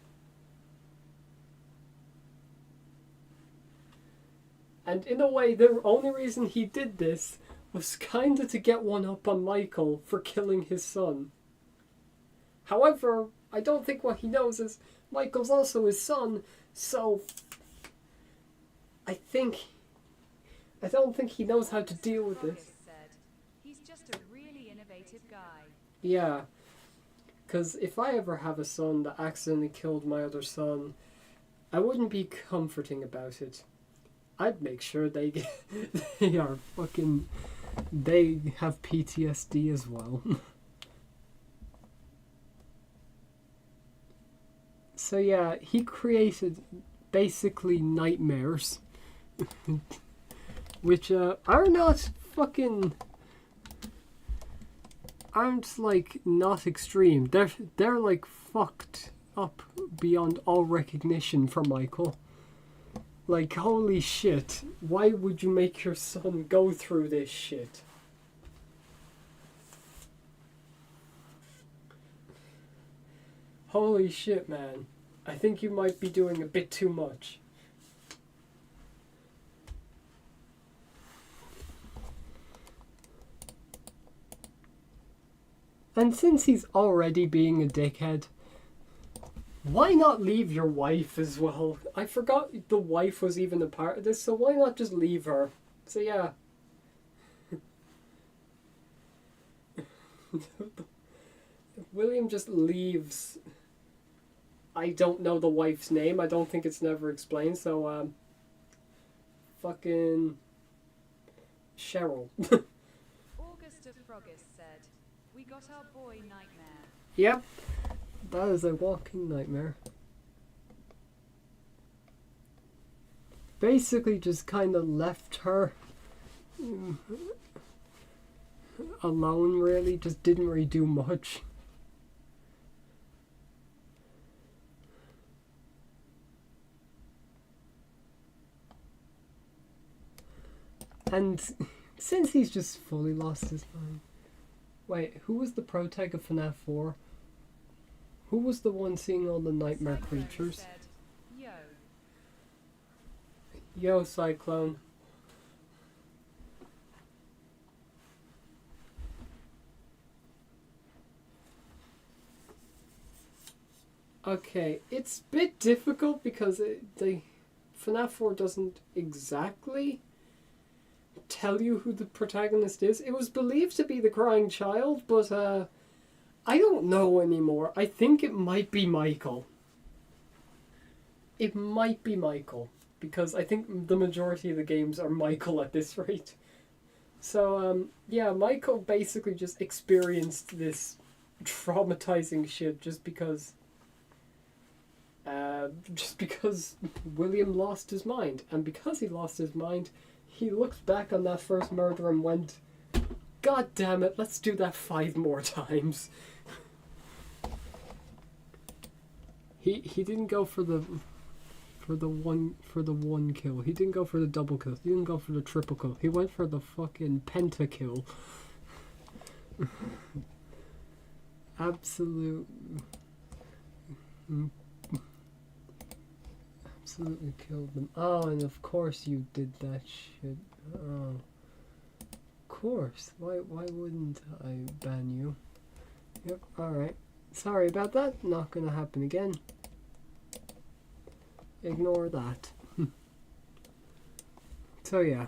And in a way, the only reason he did this was kinda to get one up on Michael for killing his son. However, I don't think what he knows is Michael's also his son, so I don't think he knows how to deal with this. Said, "He's just a really innovative guy." Yeah, because if I ever have a son that accidentally killed my other son, I wouldn't be comforting about it. I'd make sure they have PTSD as well. So yeah, he created basically nightmares, which aren't like not extreme. They're like fucked up beyond all recognition for Michael. Like, holy shit, why would you make your son go through this shit? Holy shit, man. I think you might be doing a bit too much. And since he's already being a dickhead, why not leave your wife as well? I forgot the wife was even a part of this, so why not just leave her? So yeah. William just leaves. I don't know the wife's name. I don't think it's never explained, so fucking Cheryl. August of Froggist said, "We got our boy Nightmare." Yep. That is a walking nightmare. Basically just kind of left her alone really just didn't really do much. And since he's just fully lost his mind. Wait, who was the protag of FNAF 4? Who was the one seeing all the nightmare Cyclone creatures? said, Yo. Yo, Cyclone. Okay, it's a bit difficult because the FNAF 4 doesn't exactly tell you who the protagonist is. It was believed to be the crying child, but I don't know anymore. I think it might be Michael. It might be Michael, because I think the majority of the games are Michael at this rate. So, yeah, Michael basically just experienced this traumatizing shit just because William lost his mind. And because he lost his mind, he looked back on that first murder and went, God damn it, let's do that 5 more times. He didn't go for the one kill. He didn't go for the double kill. He didn't go for the triple kill. He went for the fucking pentakill. Absolutely killed them. Oh, and of course you did that shit. Oh, of course. Why wouldn't I ban you? Yep. All right. Sorry about that. Not gonna happen again. Ignore that. So yeah.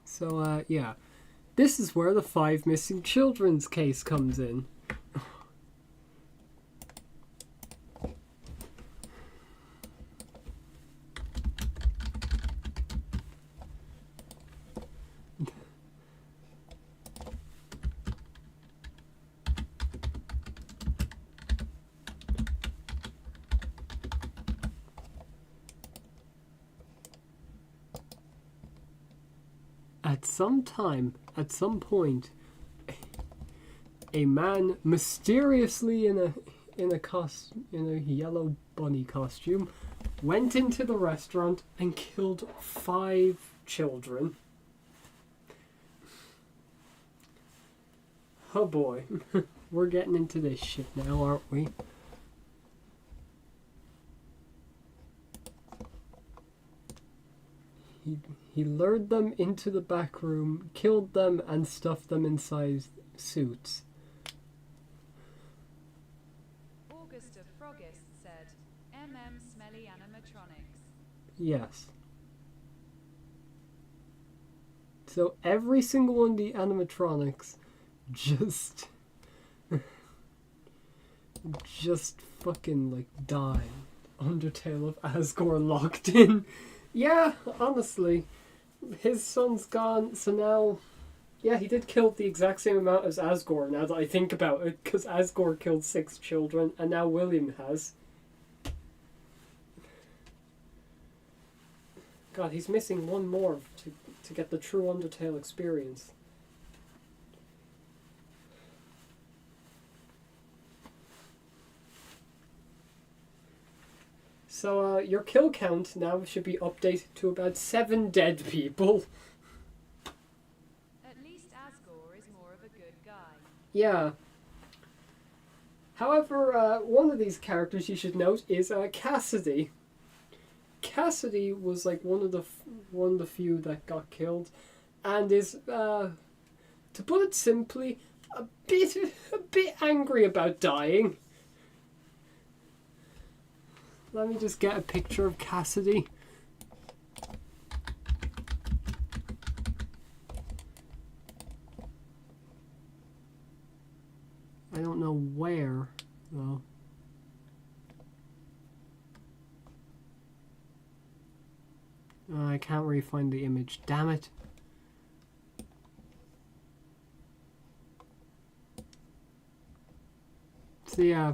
So yeah. This is where the 5 missing children's case comes in. At some point, a man mysteriously in a yellow bunny costume went into the restaurant and killed 5 children. Oh boy, we're getting into this shit now, aren't we? He lured them into the back room, killed them, and stuffed them inside suits. August of Froggist said, smelly animatronics. Yes. So every single one of the animatronics just fucking like died. Undertale of Asgore locked in. Yeah, honestly, his son's gone, so now, yeah, he did kill the exact same amount as Asgore, now that I think about it, because Asgore killed 6 children, and now William has. God, he's missing one more to get the true Undertale experience. So, your kill count now should be updated to about 7 dead people. At least Asgore is more of a good guy. Yeah. However, one of these characters you should note is Cassidy. Cassidy was like one of the few that got killed, and is, to put it simply, a bit angry about dying. Let me just get a picture of Cassidy. I don't know where, though. I can't really find the image. Damn it. So yeah,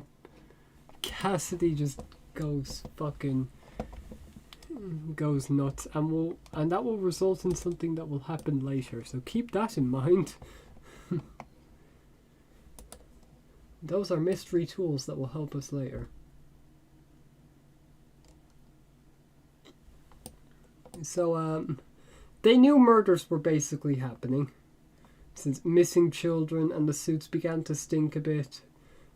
Cassidy just goes fucking goes nuts, and that will result in something that will happen later. So keep that in mind. Those are mystery tools that will help us later. So they knew murders were basically happening, since missing children and the suits began to stink a bit.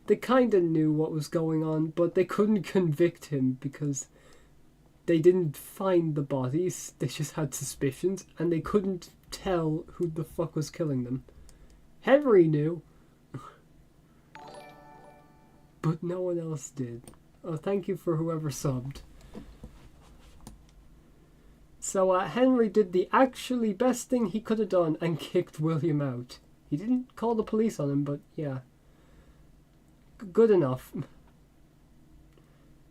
They kind of knew what was going on, but they couldn't convict him because they didn't find the bodies. They just had suspicions, and they couldn't tell who the fuck was killing them. Henry knew, but no one else did. Oh, thank you for whoever subbed. So Henry did the actually best thing he could have done and kicked William out. He didn't call the police on him, but yeah. Good enough.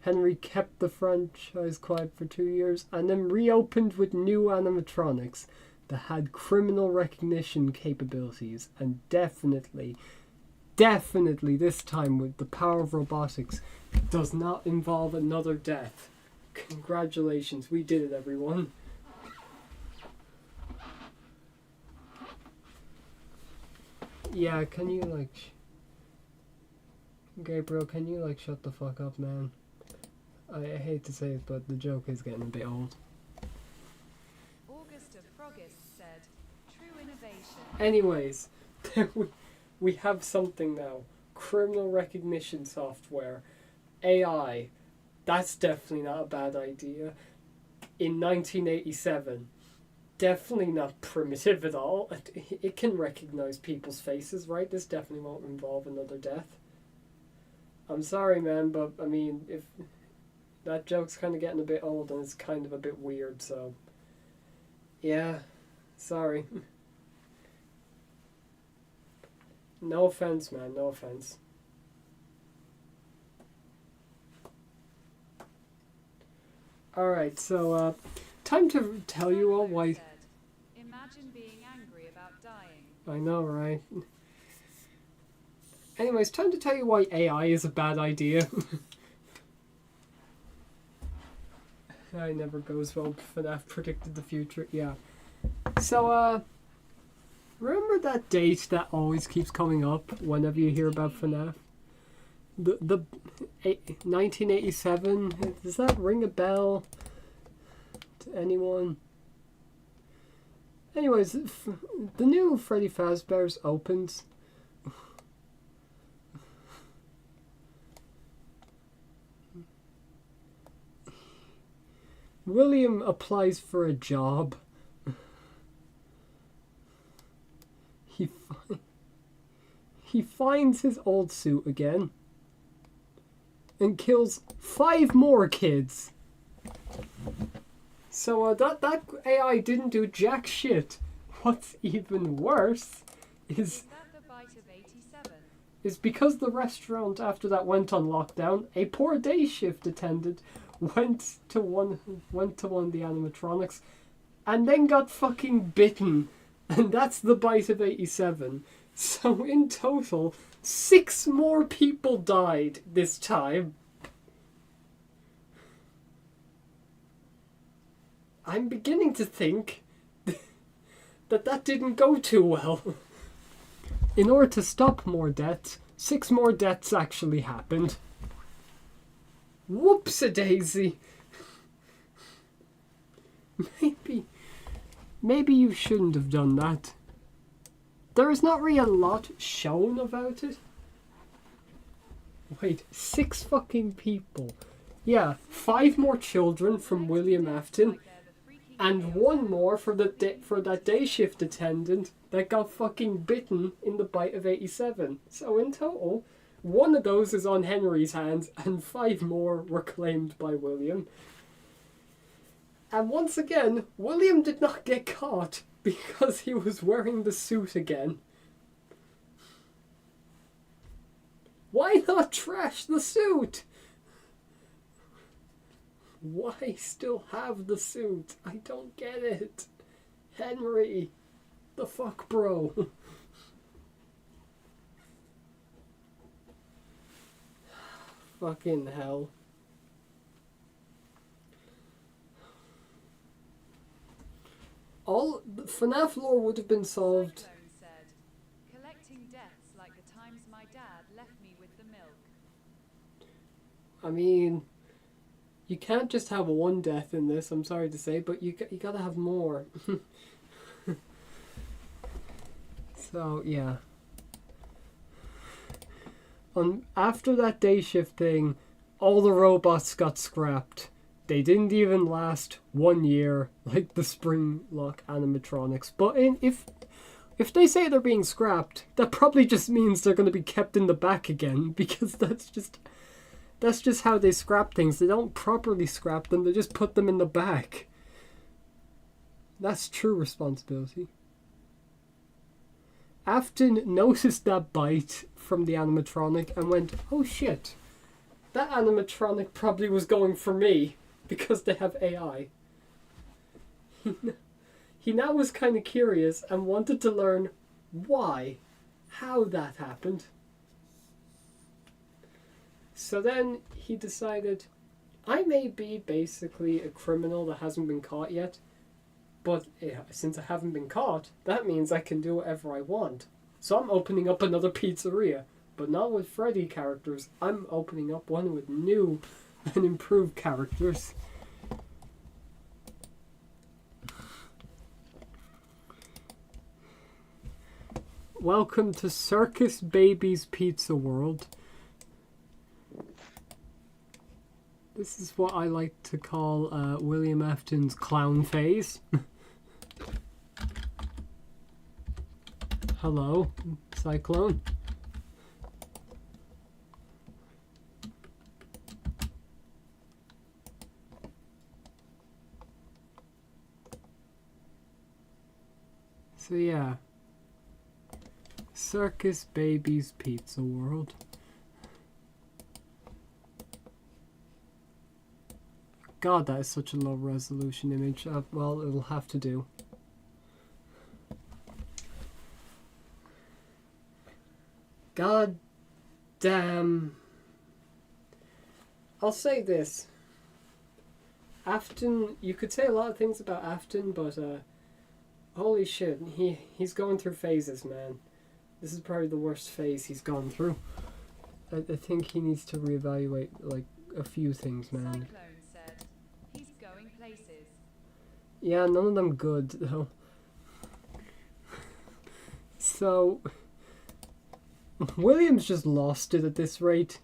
Henry kept the franchise quiet for 2 years and then reopened with new animatronics that had criminal recognition capabilities, and definitely this time with the power of robotics does not involve another death. Congratulations, we did it, everyone. Yeah, can you like... Gabriel, can you like shut the fuck up, man? I hate to say it, but the joke is getting a bit old. August of Froggist said, true innovation. Anyways, we have something now. Criminal recognition software. AI. That's definitely not a bad idea. In 1987. Definitely not primitive at all. It can recognize people's faces, right? This definitely won't involve another death. I'm sorry, man, but I mean, if that joke's kind of getting a bit old and it's kind of a bit weird, so yeah, sorry. No offense, man, no offense. Alright, so time to tell you all why... Imagine being angry about dying. I know, right? Anyways, time to tell you why AI is a bad idea. I never goes well. FNAF predicted the future. Yeah. So, remember that date that always keeps coming up whenever you hear about FNAF? The 1987. Does that ring a bell to anyone? Anyways, the new Freddy Fazbear's opens. William applies for a job. He finds his old suit again and kills 5 more kids. So that AI didn't do jack shit. What's even worse is that the bite of 87? Is because the restaurant after that went on lockdown, a poor day shift attendant went to one of the animatronics and then got fucking bitten, and that's the bite of 87. So in total 6 more people died this time. I'm beginning to think that didn't go too well. In order to stop more deaths, 6 more deaths actually happened. Whoops-a-daisy. Maybe you shouldn't have done that. There is not really a lot shown about it. Wait, 6 fucking people. Yeah, 5 more children from William Afton, and 1 more for that day shift attendant that got fucking bitten in the bite of 87. So in total, 1 of those is on Henry's hands, and 5 more were claimed by William. And once again, William did not get caught because he was wearing the suit again. Why not trash the suit? Why still have the suit? I don't get it. Henry, the fuck, bro? Fucking hell. all FNAF lore would have been solved. Cyclone said, collecting deaths like the times my dad left me with the milk. I mean, you can't just have one death in this, I'm sorry to say, but you gotta have more. So, yeah. After that day shift thing, all the robots got scrapped. They didn't even last 1 year, like the spring lock animatronics. But if they say they're being scrapped, that probably just means they're going to be kept in the back again, because that's just how they scrap things. They don't properly scrap them, they just put them in the back. That's true responsibility. Afton noticed that bite from the animatronic and went, oh shit, that animatronic probably was going for me because they have AI. He now was kind of curious and wanted to learn how that happened. So then he decided, I may be basically a criminal that hasn't been caught yet, but since I haven't been caught, that means I can do whatever I want. So I'm opening up another pizzeria, but not with Freddy characters. I'm opening up one with new and improved characters. Welcome to Circus Baby's Pizza World. This is what I like to call William Afton's clown phase. Hello, Cyclone. So yeah, Circus Baby's Pizza World. God, that is such a low resolution image. Well, it'll have to do. God damn. I'll say this. Afton, you could say a lot of things about Afton, but holy shit, he's going through phases, man. This is probably the worst phase he's gone through. I think he needs to reevaluate like a few things, man. Cyclone said, he's going places. Yeah, none of them good though. So William's just lost it at this rate.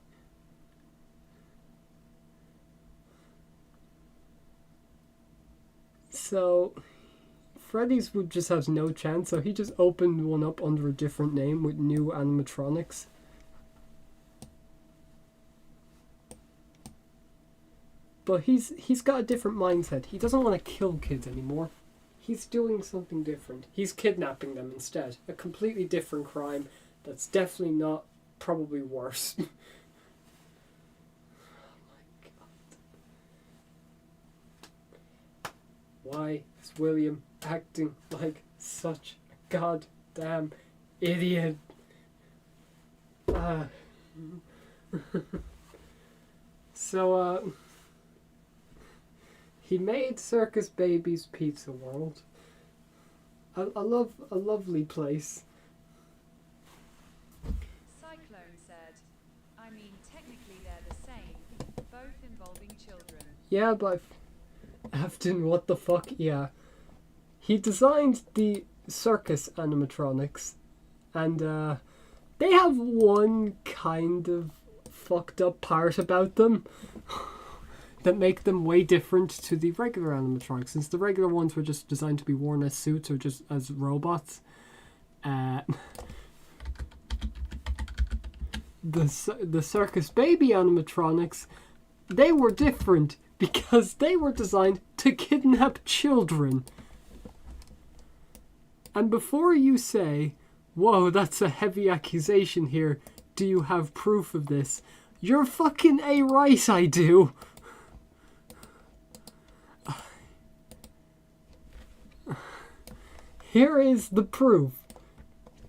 So Freddy's would just have no chance, so he just opened one up under a different name with new animatronics. But he's got a different mindset. He doesn't want to kill kids anymore. He's doing something different. He's kidnapping them instead. A completely different crime that's definitely not, probably worse. Oh my god. Why is William acting like such a goddamn idiot? So, he made Circus Baby's Pizza World. A lovely place. Cyclone said, I mean, technically they're the same, both involving children. Yeah, but Afton, what the fuck? Yeah. He designed the circus animatronics, and they have one kind of fucked up part about them that make them way different to the regular animatronics, since the regular ones were just designed to be worn as suits or just as robots. The Circus Baby animatronics, they were different because they were designed to kidnap children. And before you say, whoa, that's a heavy accusation here, do you have proof of this? You're fucking right, I do. Here is the proof.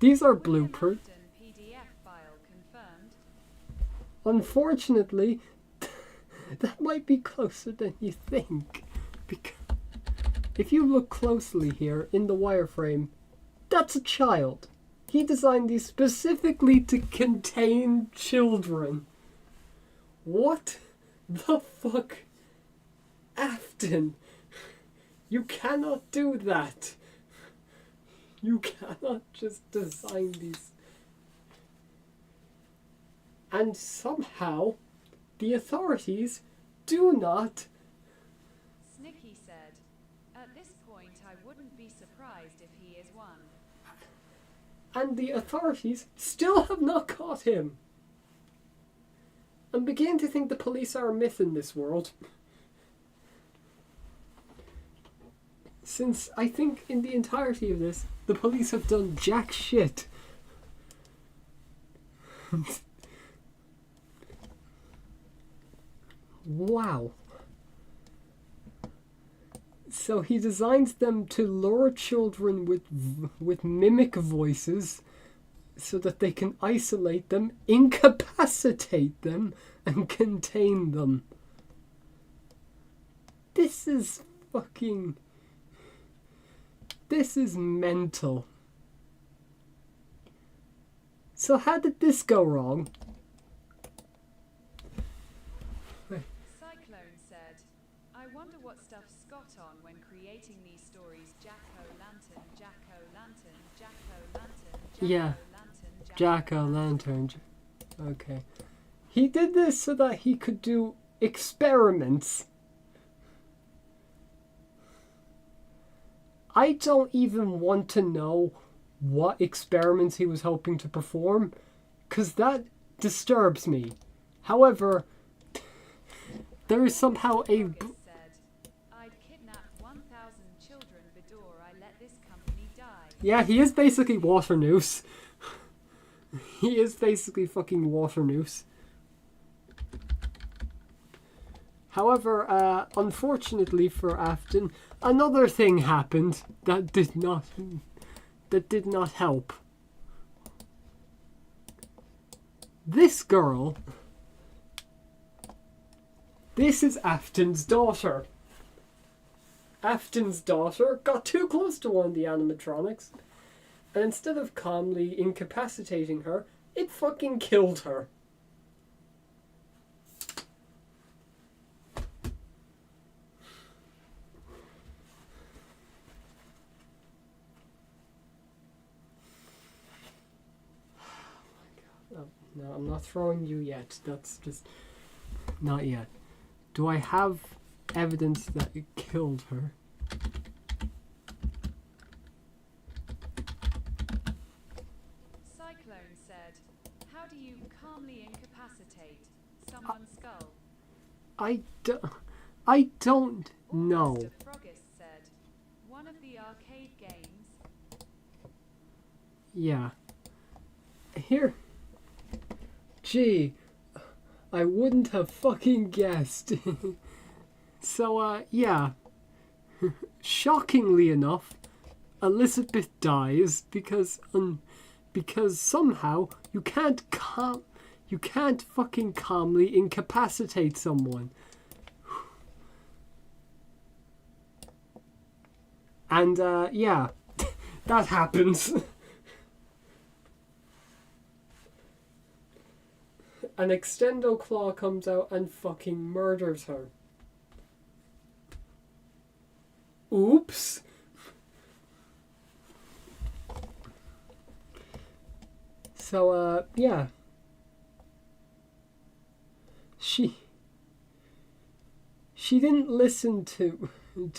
These are blueprints. PDF file confirmed. Unfortunately, that might be closer than you think. if you look closely here in the wireframe, that's a child. He designed these specifically to contain children. What the fuck? Afton, you cannot do that. You cannot just design these. And somehow, the authorities do not. Snicky said, "At this point I wouldn't be surprised if he is one." And the authorities still have not caught him. I'm beginning to think the police are a myth in this world. Since I think in the entirety of this, the police have done jack shit. Wow. So he designs them to lure children with mimic voices so that they can isolate them, incapacitate them, and contain them. This is fucking... This is mental. So how did this go wrong? Cyclone said, "I wonder what stuff Scott on when creating these stories. Jack-o'-lantern, jack-o'-lantern, jack-o'-lantern, Yeah. jack-o'-lantern, Jack-o'-lantern. Okay. He did this so that he could do experiments. I don't even want to know what experiments he was hoping to perform, because that disturbs me. However, there is somehow a... August said, "I'd kidnap 1,000 children before I let this company die." Yeah, he is basically Waternoose. He is basically fucking Waternoose. However, unfortunately for Afton, another thing happened that did not help. This girl, this is Afton's daughter. Afton's daughter got too close to one of the animatronics, and instead of calmly incapacitating her, it fucking killed her. No, I'm not throwing you yet. That's just... Not yet. Do I have evidence that it killed her? Cyclone said, "How do you calmly incapacitate someone's skull?" I don't know. Mr. Froggist said, "One of the arcade games." Yeah. Here. Gee, I wouldn't have fucking guessed. So, yeah. Shockingly enough, Elizabeth dies because somehow you can't fucking calmly incapacitate someone. And, yeah, that happens. An Extendo Claw comes out and fucking murders her. Oops. So, yeah. She didn't listen to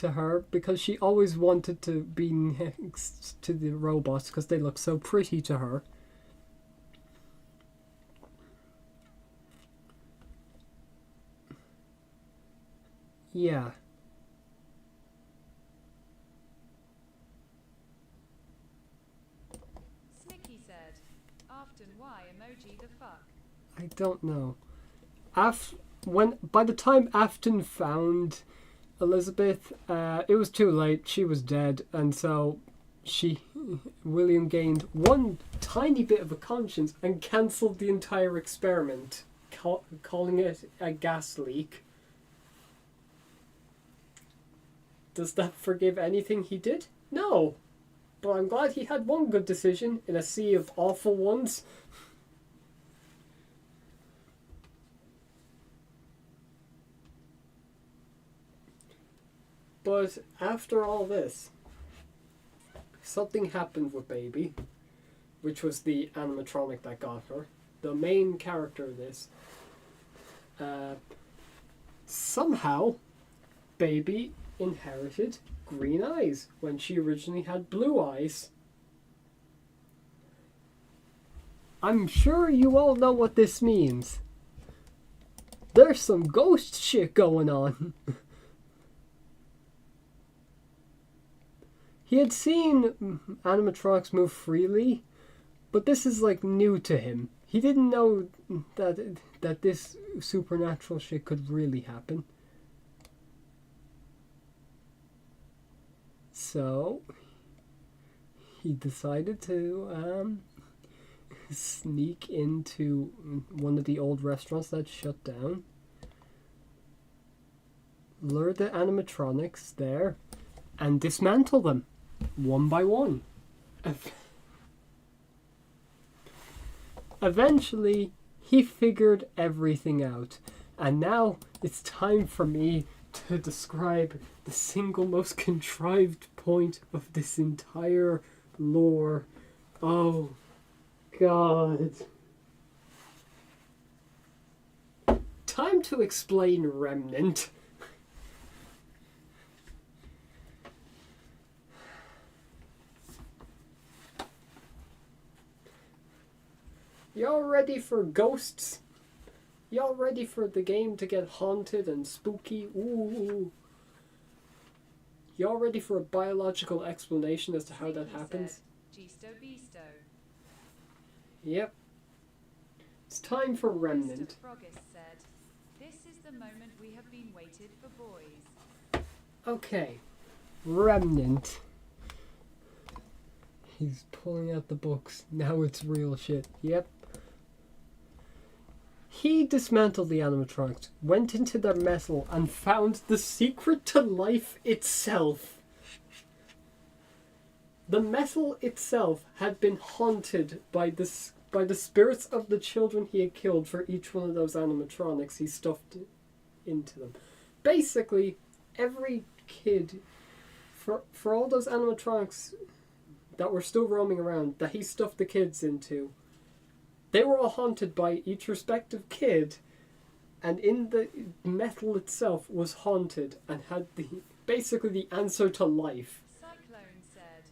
her because she always wanted to be next to the robots because they look so pretty to her. Yeah. Snicky said, "Afton, why emoji the fuck?" I don't know. By the time Afton found Elizabeth, it was too late. She was dead, and so William gained one tiny bit of a conscience and cancelled the entire experiment, calling it a gas leak. Does that forgive anything he did? No. But I'm glad he had one good decision in a sea of awful ones. But after all this, something happened with Baby, which was the animatronic that got her. The main character of this. Somehow, Baby inherited green eyes when she originally had blue eyes. I'm sure you all know what this means. There's some ghost shit going on. He had seen animatronics move freely, but this is like new to him. He didn't know that this supernatural shit could really happen. So he decided to sneak into one of the old restaurants that shut down, lure the animatronics there, and dismantle them one by one. Eventually, he figured everything out, and now it's time for me to describe the single most contrived point of this entire lore. Oh, God. Time to explain Remnant. Y'all ready for ghosts? Y'all ready for the game to get haunted and spooky? Ooh. Y'all ready for a biological explanation as to how that happens? Gisto bisto. Yep. It's time for Remnant. Mr. Froggis said, "This is the moment we have been waited for, boys." Okay. Remnant. He's pulling out the books. Now it's real shit. Yep. He dismantled the animatronics, went into their metal, and found the secret to life itself. The metal itself had been haunted by the spirits of the children he had killed for each one of those animatronics he stuffed into them. Basically, every kid, for all those animatronics that were still roaming around, that he stuffed the kids into, they were all haunted by each respective kid, and in the metal itself was haunted and had basically the answer to life. Cyclone said,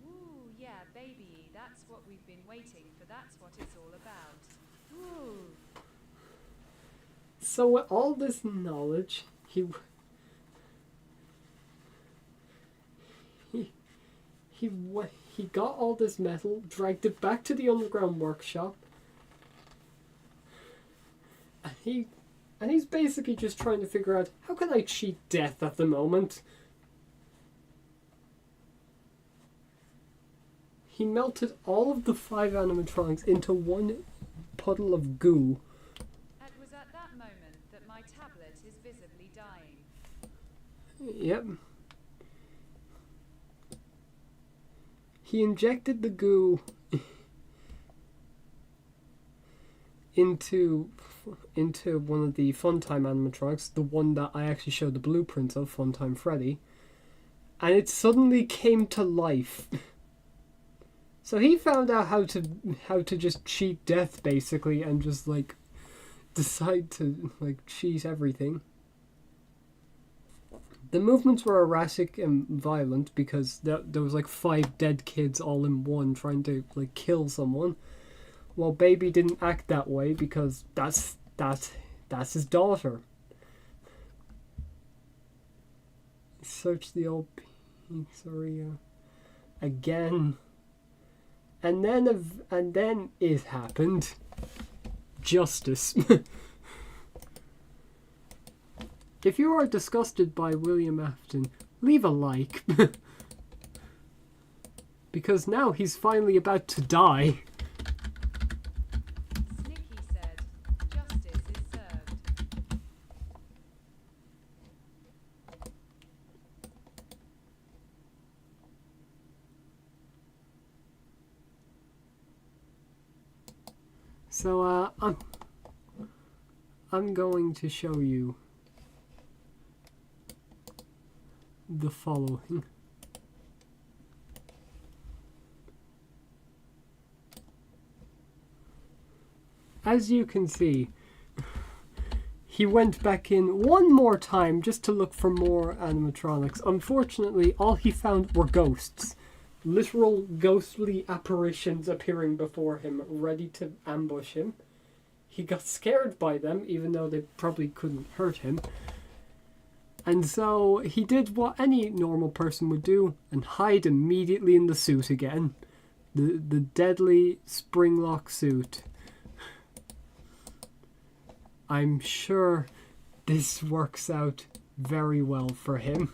"Woo, yeah, baby, that's what we've been waiting for. That's what it's all about. Woo." So with all this knowledge, he got all this metal, dragged it back to the underground workshop, and he's basically just trying to figure out, how can I cheat death at the moment? He melted all of the 5 animatronics into one puddle of goo. It was at that moment that my tablet is visibly dying. Yep. He injected the goo into one of the Funtime animatronics, the one that I actually showed the blueprints of, Funtime Freddy, and it suddenly came to life. So he found out how to just cheat death, basically, and just like decide to like cheat everything. The movements were erratic and violent because there was like 5 dead kids all in one trying to like kill someone. Well, Baby didn't act that way because that's his daughter. Search the old pizzeria again, and then it happened. Justice. If you are disgusted by William Afton, leave a like. Because now he's finally about to die. Snicky said, "Justice is served." So, I'm going to show you the following. As you can see, he went back in one more time just to look for more animatronics. Unfortunately, all he found were ghosts. Literal ghostly apparitions appearing before him, ready to ambush him. He got scared by them, even though they probably couldn't hurt him. And so he did what any normal person would do and hide immediately in the suit again. The deadly spring-lock suit. I'm sure this works out very well for him.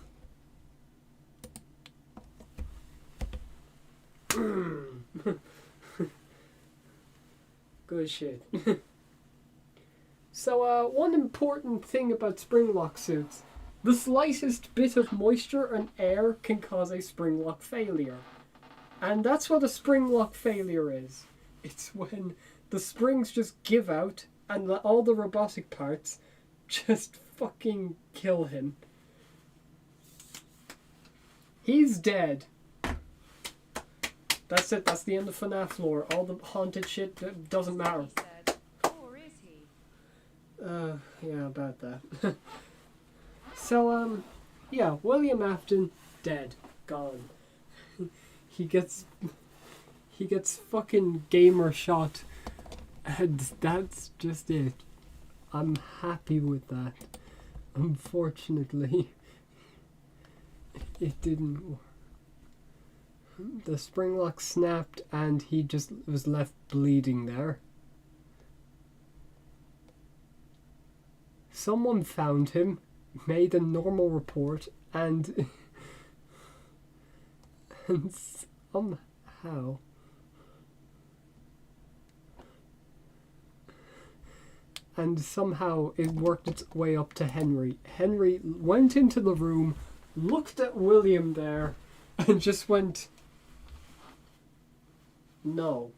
Good shit. So, one important thing about spring-lock suits. The slightest bit of moisture and air can cause a spring-lock failure. And that's what a spring-lock failure is. It's when the springs just give out and all the robotic parts just fucking kill him. He's dead. That's it, that's the end of FNAF lore. All the haunted shit doesn't matter. Or is he? Yeah, about that. So, yeah, William Afton, dead. Gone. He gets fucking gamer shot. And that's just it. I'm happy with that. Unfortunately, it didn't work. The spring lock snapped and he just was left bleeding there. Someone found him, made a normal report, and somehow it worked its way up to Henry. Henry went into the room, looked at William there, and just went, no.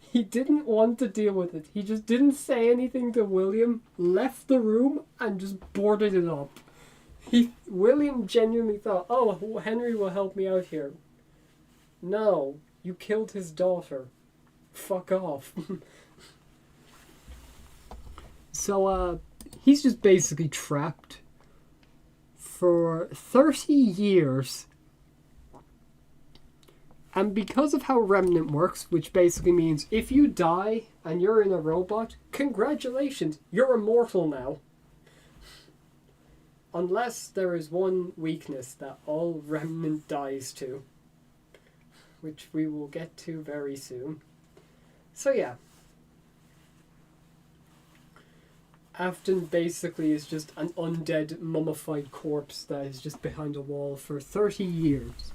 He didn't want to deal with it. He just didn't say anything to William, left the room, and just boarded it up. William genuinely thought, oh, Henry will help me out here. No, you killed his daughter. Fuck off. So, he's just basically trapped for 30 years. And because of how Remnant works, which basically means if you die and you're in a robot, congratulations, you're immortal now. Unless there is one weakness that all Remnant dies to, which we will get to very soon. So yeah. Afton basically is just an undead, mummified corpse that is just behind a wall for 30 years.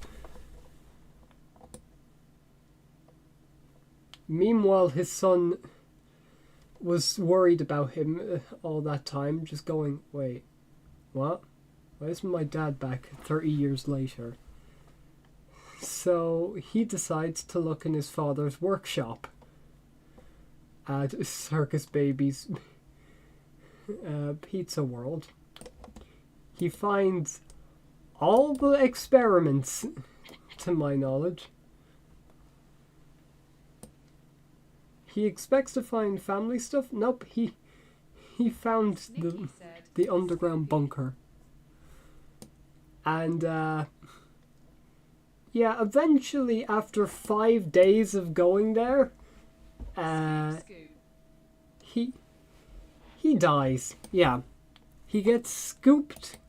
Meanwhile, his son was worried about him all that time, just going, wait, what? Why isn't my dad back 30 years later? So he decides to look in his father's workshop at Circus Baby's Pizza World. He finds all the experiments, to my knowledge. He expects to find family stuff. Nope, he found the underground bunker. And yeah, eventually after 5 days of going there, he dies. Yeah, he gets scooped.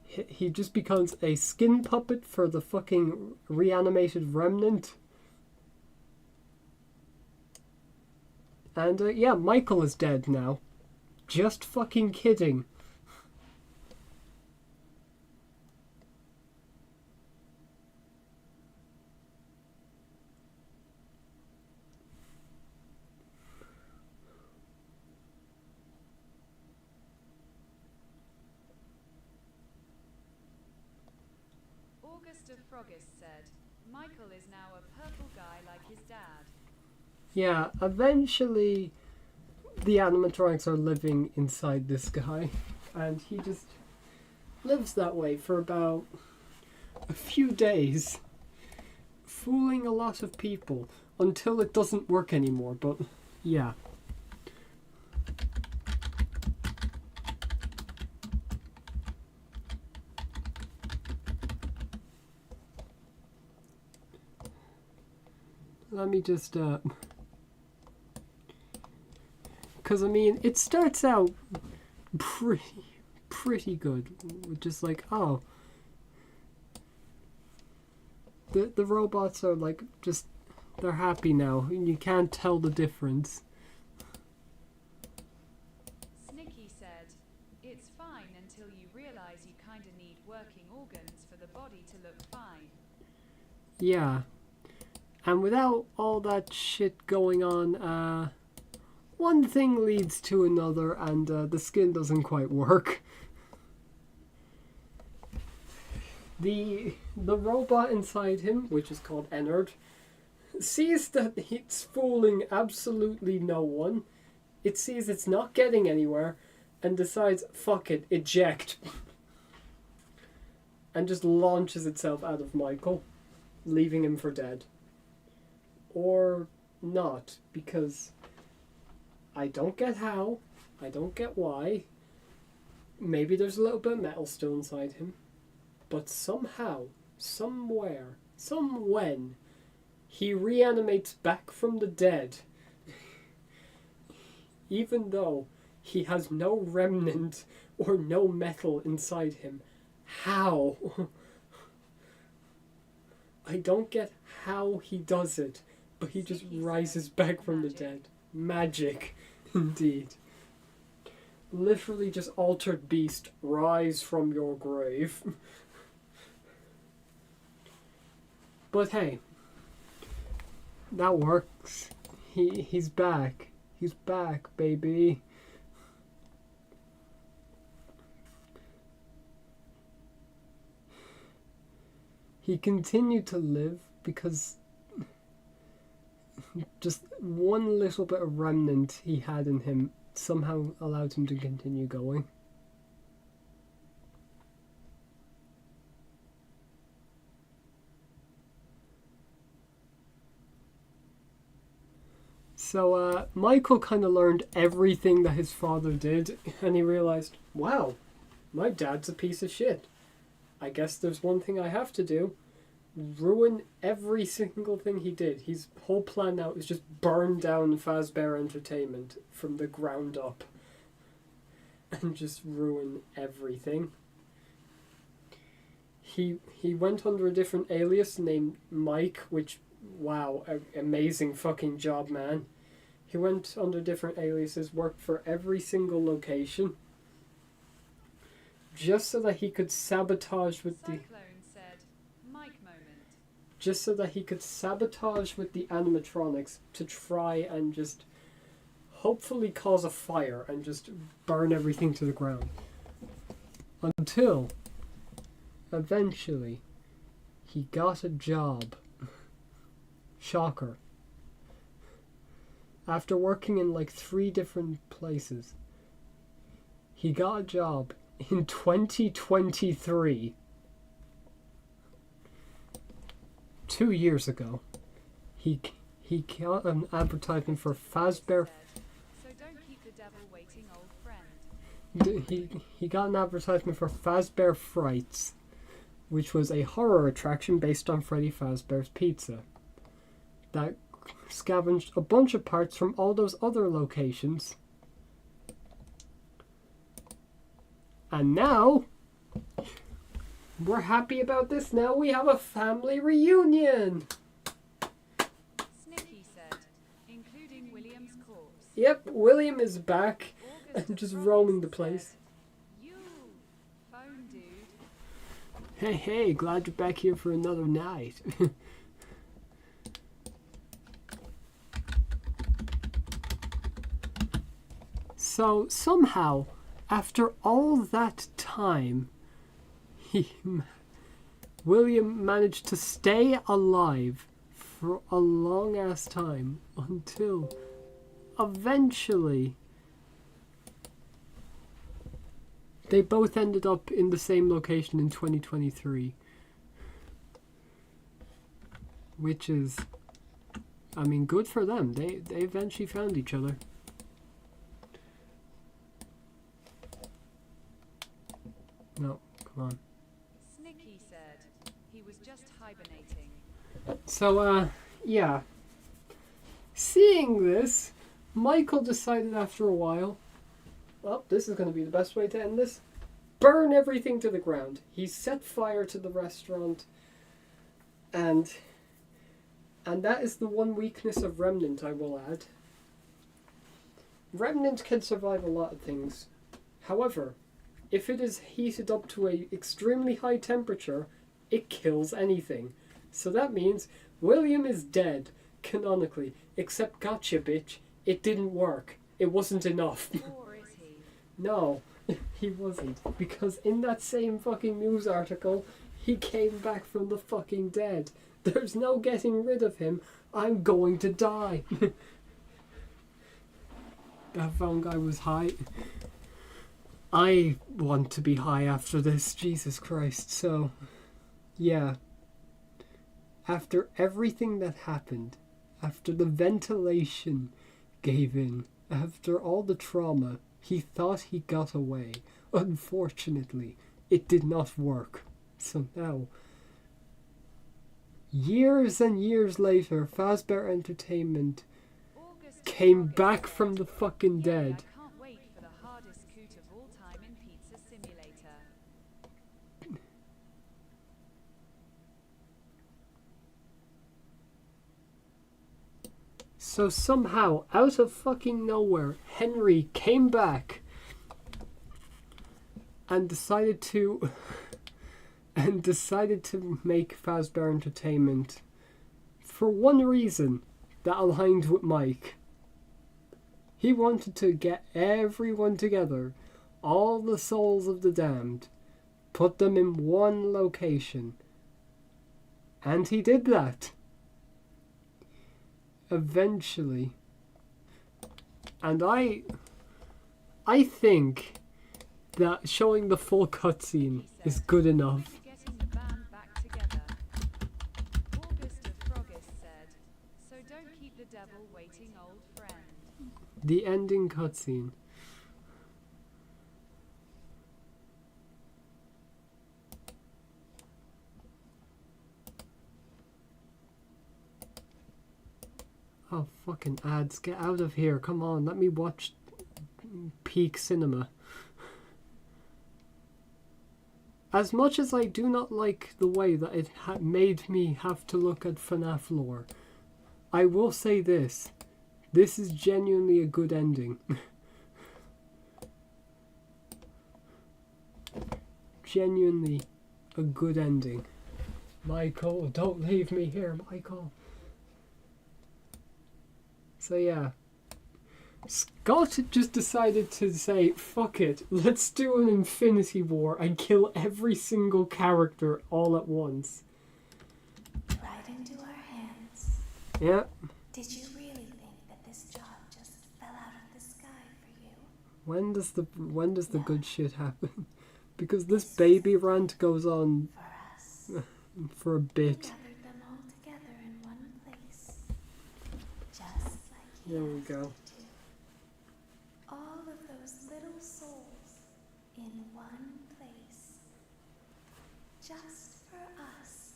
He just becomes a skin puppet for the fucking reanimated Remnant. And yeah, Michael is dead now. Just fucking kidding. August of Froggist said, Michael is now a purple guy like his dad. Yeah, eventually the animatronics are living inside this guy, and he just lives that way for about a few days, fooling a lot of people until it doesn't work anymore. But yeah. Let me just because I mean it starts out pretty good, just like, oh, the robots are like, just, they're happy now and you can't tell the difference. Snicky said, it's fine until you realize you kinda need working organs for the body to look fine. Yeah, and without all that shit going on, one thing leads to another, and the skin doesn't quite work. The robot inside him, which is called Ennard, sees that it's fooling absolutely no one. It sees it's not getting anywhere, and decides, fuck it, eject. And just launches itself out of Michael, leaving him for dead. Or not, because I don't get how, I don't get why. Maybe there's a little bit of metal still inside him. But somehow, somewhere, somewhen, he reanimates back from the dead. Even though he has no remnant or no metal inside him. How? I don't get how he does it, but he just rises back from the dead. Magic, indeed. Literally just altered beast, rise from your grave. But hey, that works. He's back. He's back, baby. He continued to live because just one little bit of remnant he had in him somehow allowed him to continue going. So Michael kind of learned everything that his father did, and he realized, wow, my dad's a piece of shit. I guess there's one thing I have to do. Ruin every single thing he did. His whole plan now is just burn down Fazbear Entertainment from the ground up. And just ruin everything. He went under a different alias named Mike, which, wow, amazing fucking job, man. He went under different aliases, worked for every single location, just so that he could sabotage with the... Just so that he could sabotage with the animatronics to try and just hopefully cause a fire and just burn everything to the ground. Until, eventually, he got a job. Shocker. After working in like 3 different places, he got a job in 2023. 2 years ago. He got an advertisement for Fazbear. So don't keep the devil waiting, old friend. He got an advertisement for Fazbear Frights, which was a horror attraction based on Freddy Fazbear's Pizza that scavenged a bunch of parts from all those other locations. And now, we're happy about this. Now we have a family reunion. Snicky said, including William's corpse. Yep, William is back and just roaming the place. You, phone dude. Hey, glad you're back here for another night. So somehow, after all that time, William managed to stay alive for a long ass time until eventually they both ended up in the same location in 2023. Which is, I mean, good for them. They eventually found each other. No, come on. Snicky said he was just hibernating. So, yeah. Seeing this, Michael decided after a while, well, this is going to be the best way to end this. Burn everything to the ground. He set fire to the restaurant, and that is the one weakness of Remnant, I will add. Remnant can survive a lot of things. However, if it is heated up to an extremely high temperature, it kills anything. So that means William is dead, canonically. Except gotcha, bitch. It didn't work. It wasn't enough. Or is he? No, he wasn't. Because in that same fucking news article, he came back from the fucking dead. There's no getting rid of him. I'm going to die. That phone guy was high. I want to be high after this, Jesus Christ. So, yeah. After everything that happened, after the ventilation gave in, after all the trauma, he thought he got away. Unfortunately, it did not work. So now, years and years later, Fazbear Entertainment came back from the fucking dead. I can't wait for the hardest coot of all time in Pizza Simulator. So somehow, out of fucking nowhere, Henry came back and decided to make Fazbear Entertainment for one reason that aligned with Mike. He wanted to get everyone together, all the souls of the damned, put them in one location. And he did that. Eventually. And I think that showing the full cutscene is good enough. Getting the band back together. August of Frogist said, so don't keep the devil waiting, old friend. The ending cutscene. Oh, fucking ads. Get out of here. Come on, let me watch peak cinema. As much as I do not like the way that it made me have to look at FNAF lore, I will say this. This is genuinely a good ending. Genuinely a good ending. Michael, don't leave me here, Michael. So yeah, Scott just decided to say, fuck it, let's do an Infinity War and kill every single character all at once. Right into our hands. Yeah. Did you really think that this job just fell out of the sky for you? When does the good shit happen? Because this baby rant goes on For us. for a bit. Gathered them all together in one place. Just like you There we asked go. us to. All of those little souls in one place. Just for us.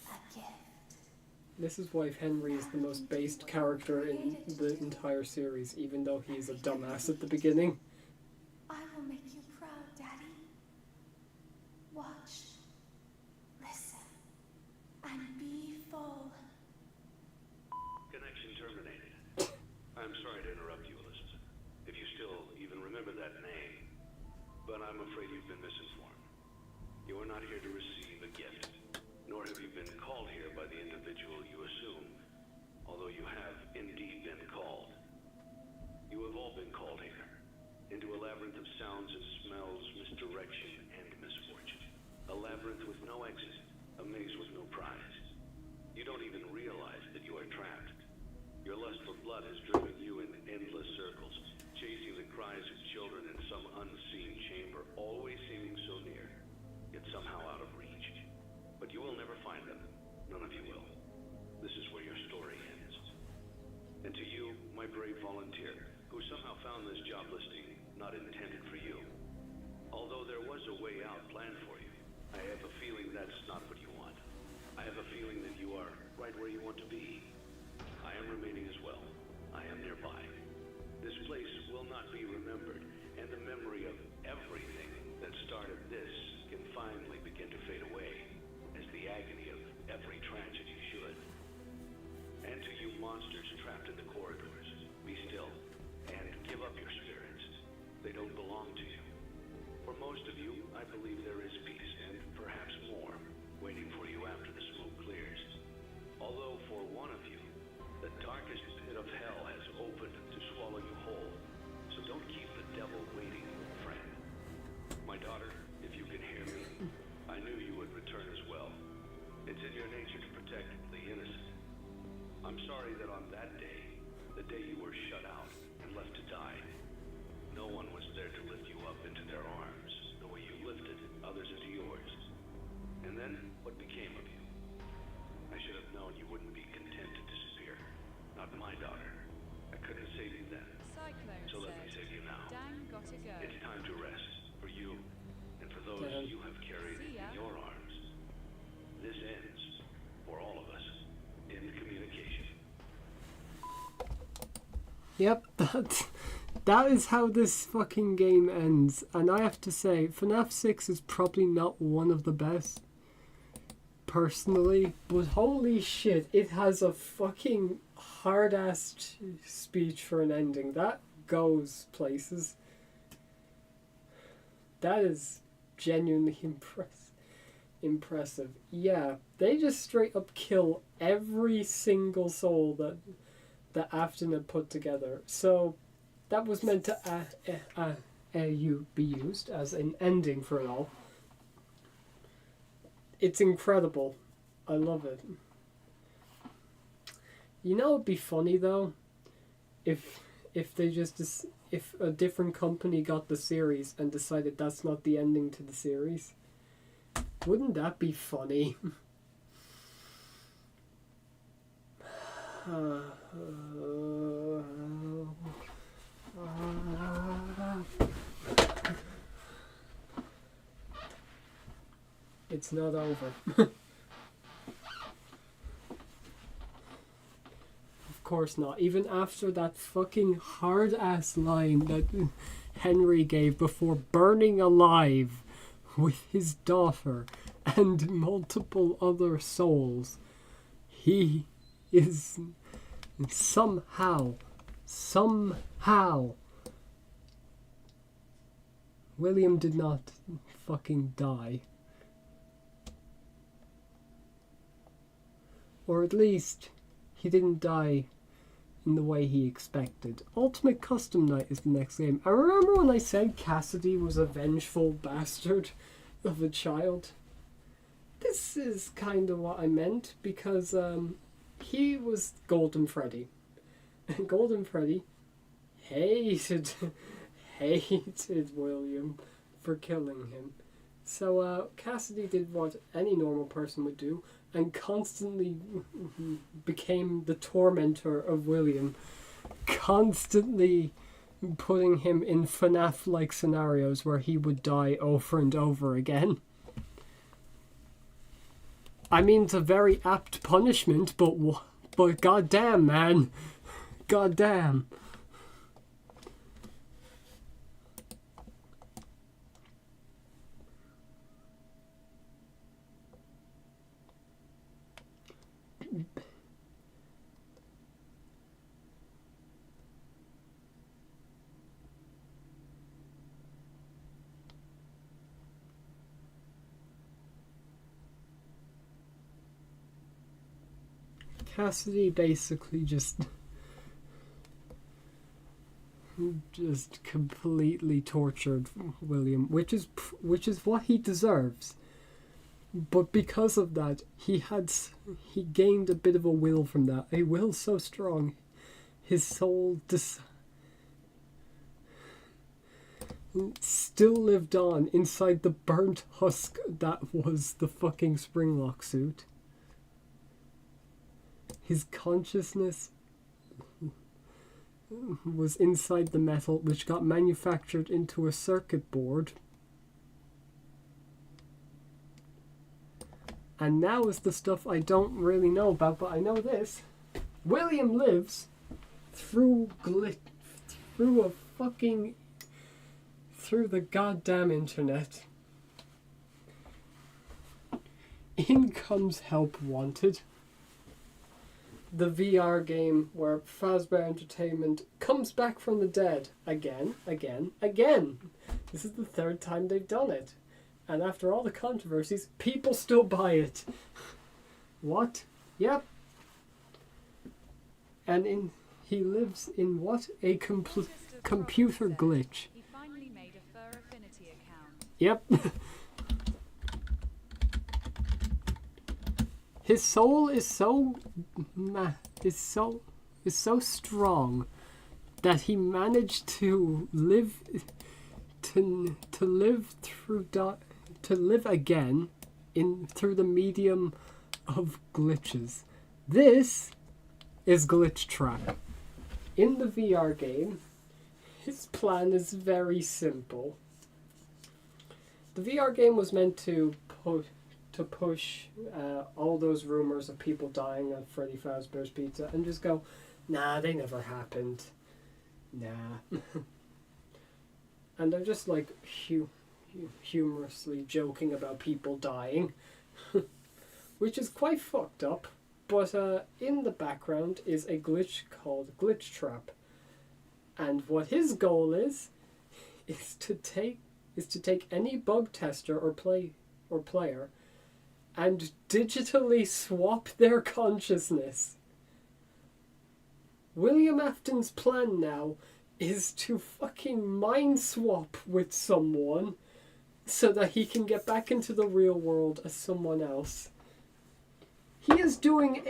A gift. This is why Henry is the most based character in the entire series, even though he's a dumbass at the beginning. I will make you proud, Daddy. Watch, listen, and be full. Connection terminated. I'm sorry to interrupt you, Elizabeth, if you still even remember that name, but I'm afraid you've been misinformed. You are not here to receive a gift, nor have you been called here by the individual you assume, although you have indeed been called. You have all been called here, into a labyrinth of sounds and smells, misdirection, and misfortune. A labyrinth with no exit, a maze with no prize. You don't even realize blood has driven you in endless circles, chasing the cries of children in some unseen chamber, always seeming so near, yet somehow out of reach. But you will never find them. None of you will. This is where your story ends. And to you, my brave volunteer, who somehow found this job listing not intended for you. Although there was a way out planned for you, I have a feeling that's not what you want. I have a feeling that you are right where you want to be. I am remaining as well. I am nearby. This place will not be remembered, and the memory of everything that started this can finally begin to fade away, as the agony of every tragedy should. And to you monsters trapped in the corridors, be still, and give up your spirits. They don't belong to you. For most of you, I believe there is peace, and perhaps more, waiting for you after the smoke clears. Although for one of you, the darkest pit of hell has opened to swallow you whole. So don't keep the devil waiting, friend. My daughter, if you can hear me, I knew you would return as well. It's in your nature to protect the innocent. I'm sorry that on that day, the day you were shut out and left to die, no one was there to lift you up into their arms, the way you lifted others into yours. And then, what became of you? I should have known you wouldn't be content to disappear. Not my daughter. I couldn't save you then. Cyclone So let me said, save you now. Dang, gotta go. It's time to rest, for you, and for those Damn. you have carried See ya. in your arms. This ends, for all of us, in communication. Yep, that is how this fucking game ends. And I have to say, FNAF 6 is probably not one of the best, personally. But holy shit, it has a fucking hard-ass speech for an ending. That goes places. That is genuinely impressive. Yeah, they just straight up kill every single soul that Afton had put together. So that was meant to be used as an ending for it all. It's incredible. I love it. You know, it'd be funny though, if a different company got the series and decided that's not the ending to the series. Wouldn't that be funny? It's not over. Of course not. Even after that fucking hard-ass line that Henry gave before burning alive with his daughter and multiple other souls, he is somehow, William did not fucking die. Or at least, he didn't die in the way he expected. Ultimate Custom Night is the next game. I remember when I said Cassidy was a vengeful bastard of a child. This is kind of what I meant, because he was Golden Freddy. And Golden Freddy hated William for killing him. So Cassidy did what any normal person would do, and constantly became the tormentor of William, constantly putting him in FNAF-like scenarios where he would die over and over again. I mean, it's a very apt punishment, but goddamn, man. Goddamn. Cassidy basically just completely tortured William, which is what he deserves. But because of that, he gained a bit of a will from that. A will so strong, his soul still lived on inside the burnt husk that was the fucking Springlock suit. His consciousness was inside the metal, which got manufactured into a circuit board. And now is the stuff I don't really know about, but I know this. William lives through the goddamn internet. In comes Help Wanted, the VR game where Fazbear Entertainment comes back from the dead again. This is the third time they've done it. And after all the controversies, people still buy it. What? Yep. And he lives in what? A computer glitch. He finally made a Fur Affinity account. Yep. His soul is so strong that he managed to live again through the medium of glitches. This is Glitch Trap. In the VR game, his plan is very simple. The VR game was meant to push all those rumors of people dying at Freddy Fazbear's Pizza and just go, nah, they never happened. Nah. And they're just like humorously joking about people dying, which is quite fucked up. But in the background is a glitch called Glitch Trap, and what his goal is to take any bug tester or player and digitally swap their consciousness. William Afton's plan now is to fucking mind swap with someone so that he can get back into the real world as someone else. He is doing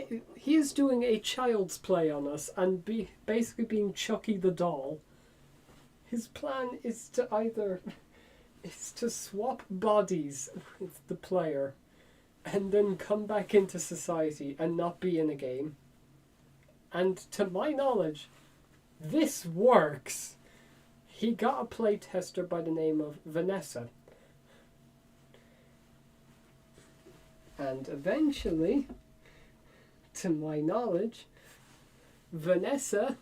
a child's play on us and basically being Chucky the doll. His plan is to swap bodies with the player and then come back into society and not be in a game. And to my knowledge, this works. He got a play tester by the name of Vanessa. And eventually, to my knowledge, Vanessa,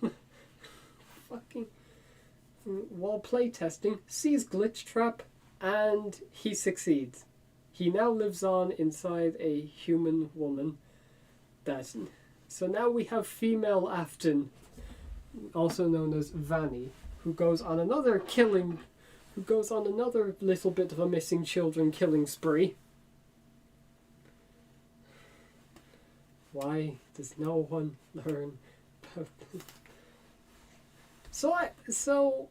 while playtesting, sees Glitch Trap and he succeeds. He now lives on inside a human woman. So now we have female Afton, also known as Vanny, who goes on another little bit of a missing children killing spree. Why does no one learn about this? So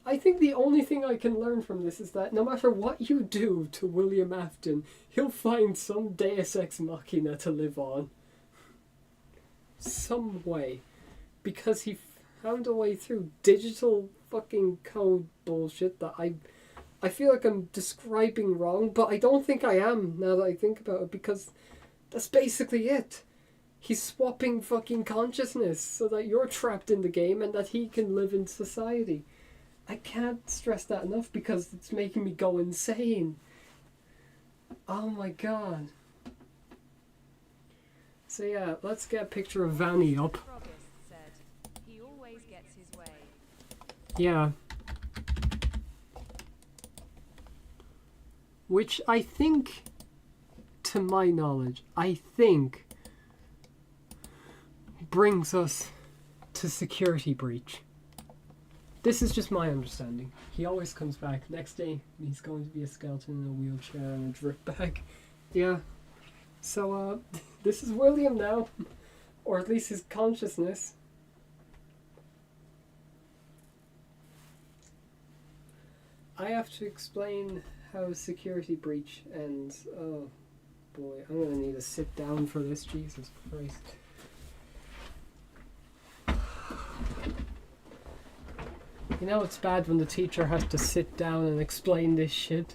I think the only thing I can learn from this is that no matter what you do to William Afton, he'll find some Deus Ex Machina to live on. Some way. Because he found a way through digital fucking code bullshit that I feel like I'm describing wrong, but I don't think I am now that I think about it, because that's basically it. He's swapping fucking consciousness so that you're trapped in the game and that he can live in society. I can't stress that enough because it's making me go insane. Oh my god. So yeah, let's get a picture of Vanny up. Said, he always gets his way. Yeah. Which I think, to my knowledge, brings us to Security Breach. This is just my understanding. He always comes back. Next day, he's going to be a skeleton in a wheelchair and a drip bag. Yeah. So, this is William now. Or at least his consciousness. I have to explain how Security Breach ends. Oh, boy. I'm going to need to sit down for this. Jesus Christ. You know it's bad when the teacher has to sit down and explain this shit.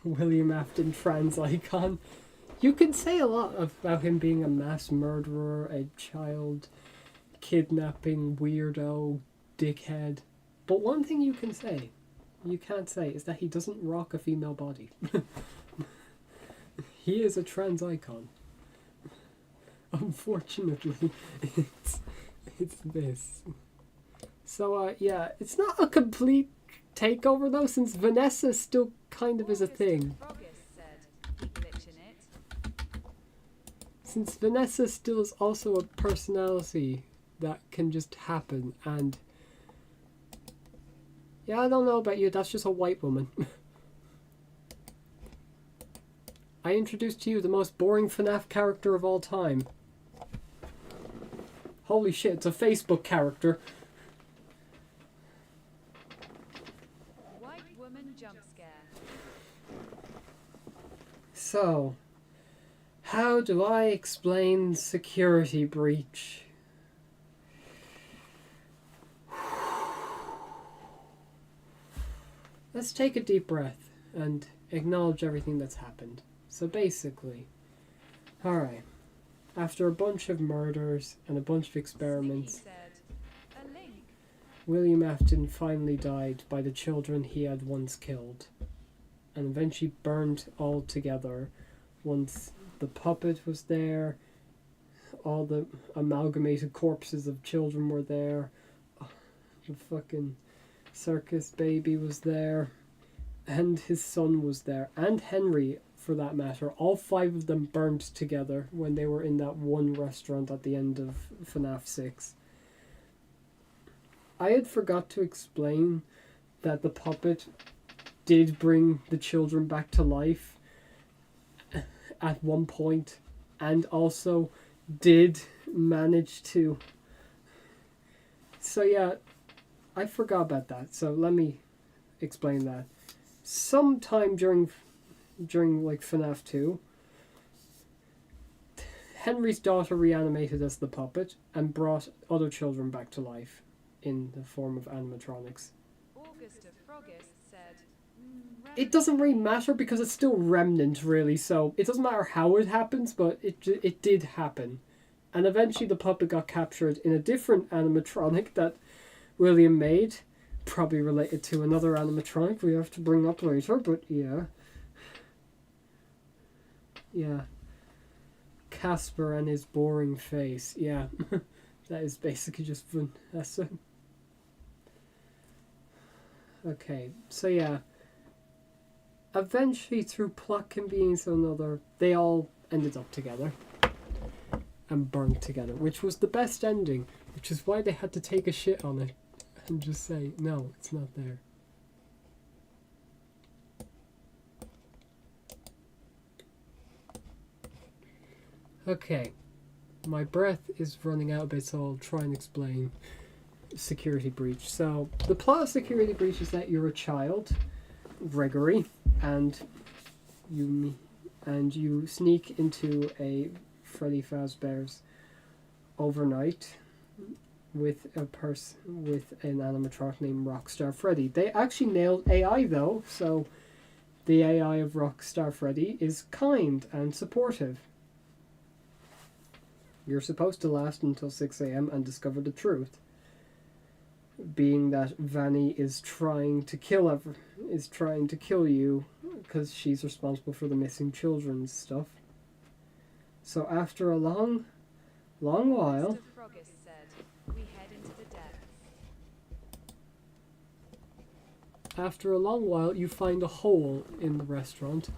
William Afton trans icon. You can say a lot about him being a mass murderer, a child kidnapping weirdo, dickhead. But one thing you can't say, is that he doesn't rock a female body. He is a trans icon. Unfortunately, it's this. So, yeah, it's not a complete takeover, though, since Vanessa still kind of is a thing. Since Vanessa still is also a personality that can just happen, and... Yeah, I don't know about you, that's just a white woman. I introduced to you the most boring FNAF character of all time. Holy shit, it's a Facebook character. White woman jump scare. So, how do I explain security breach? Let's take a deep breath and acknowledge everything that's happened. So basically, alright, after a bunch of murders and a bunch of experiments, William Afton finally died by the children he had once killed, and eventually burned all together once the puppet was there, all the amalgamated corpses of children were there, the fucking circus baby was there, and his son was there, and Henry, for that matter. All 5 of them burned together when they were in that one restaurant at the end of FNAF 6. I had forgot to explain that the puppet did bring the children back to life at one point, and also did manage to... So yeah, I forgot about that, so let me explain that. Sometime during like FNAF 2, Henry's daughter reanimated as the puppet and brought other children back to life in the form of animatronics. August of Froggist said, It doesn't really matter because it's still Remnant, really, so it doesn't matter how it happens, but it did happen. And eventually the puppet got captured in a different animatronic that William made, probably related to another animatronic we have to bring up later, but yeah. Yeah. Casper and his boring face. Yeah. That is basically just Vanessa. Okay, so yeah. Eventually, through plot convenience or another, they all ended up together. And burned together, which was the best ending. Which is why they had to take a shit on it. And just say, no, it's not there. Okay, my breath is running out a bit, so I'll try and explain security breach. So, the plot of security breach is that you're a child, Gregory, and you sneak into a Freddy Fazbear's overnight with an animatronic named Rockstar Freddy. They actually nailed AI though, so the AI of Rockstar Freddy is kind and supportive. You're supposed to last until 6 AM and discover the truth. Being that Vanny is trying to kill you because she's responsible for the missing children's stuff. So after a long while, you find a hole in the restaurant.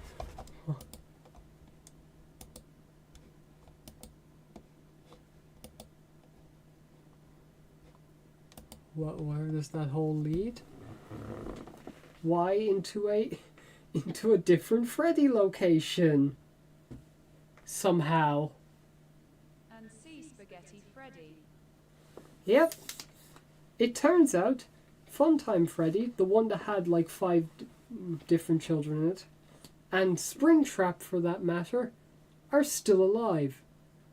Where does that hole lead? Why into a different Freddy location? Somehow. and see Spaghetti Freddy. Yep. It turns out, Funtime Freddy, the one that had like 5 different children in it, and Springtrap for that matter, are still alive.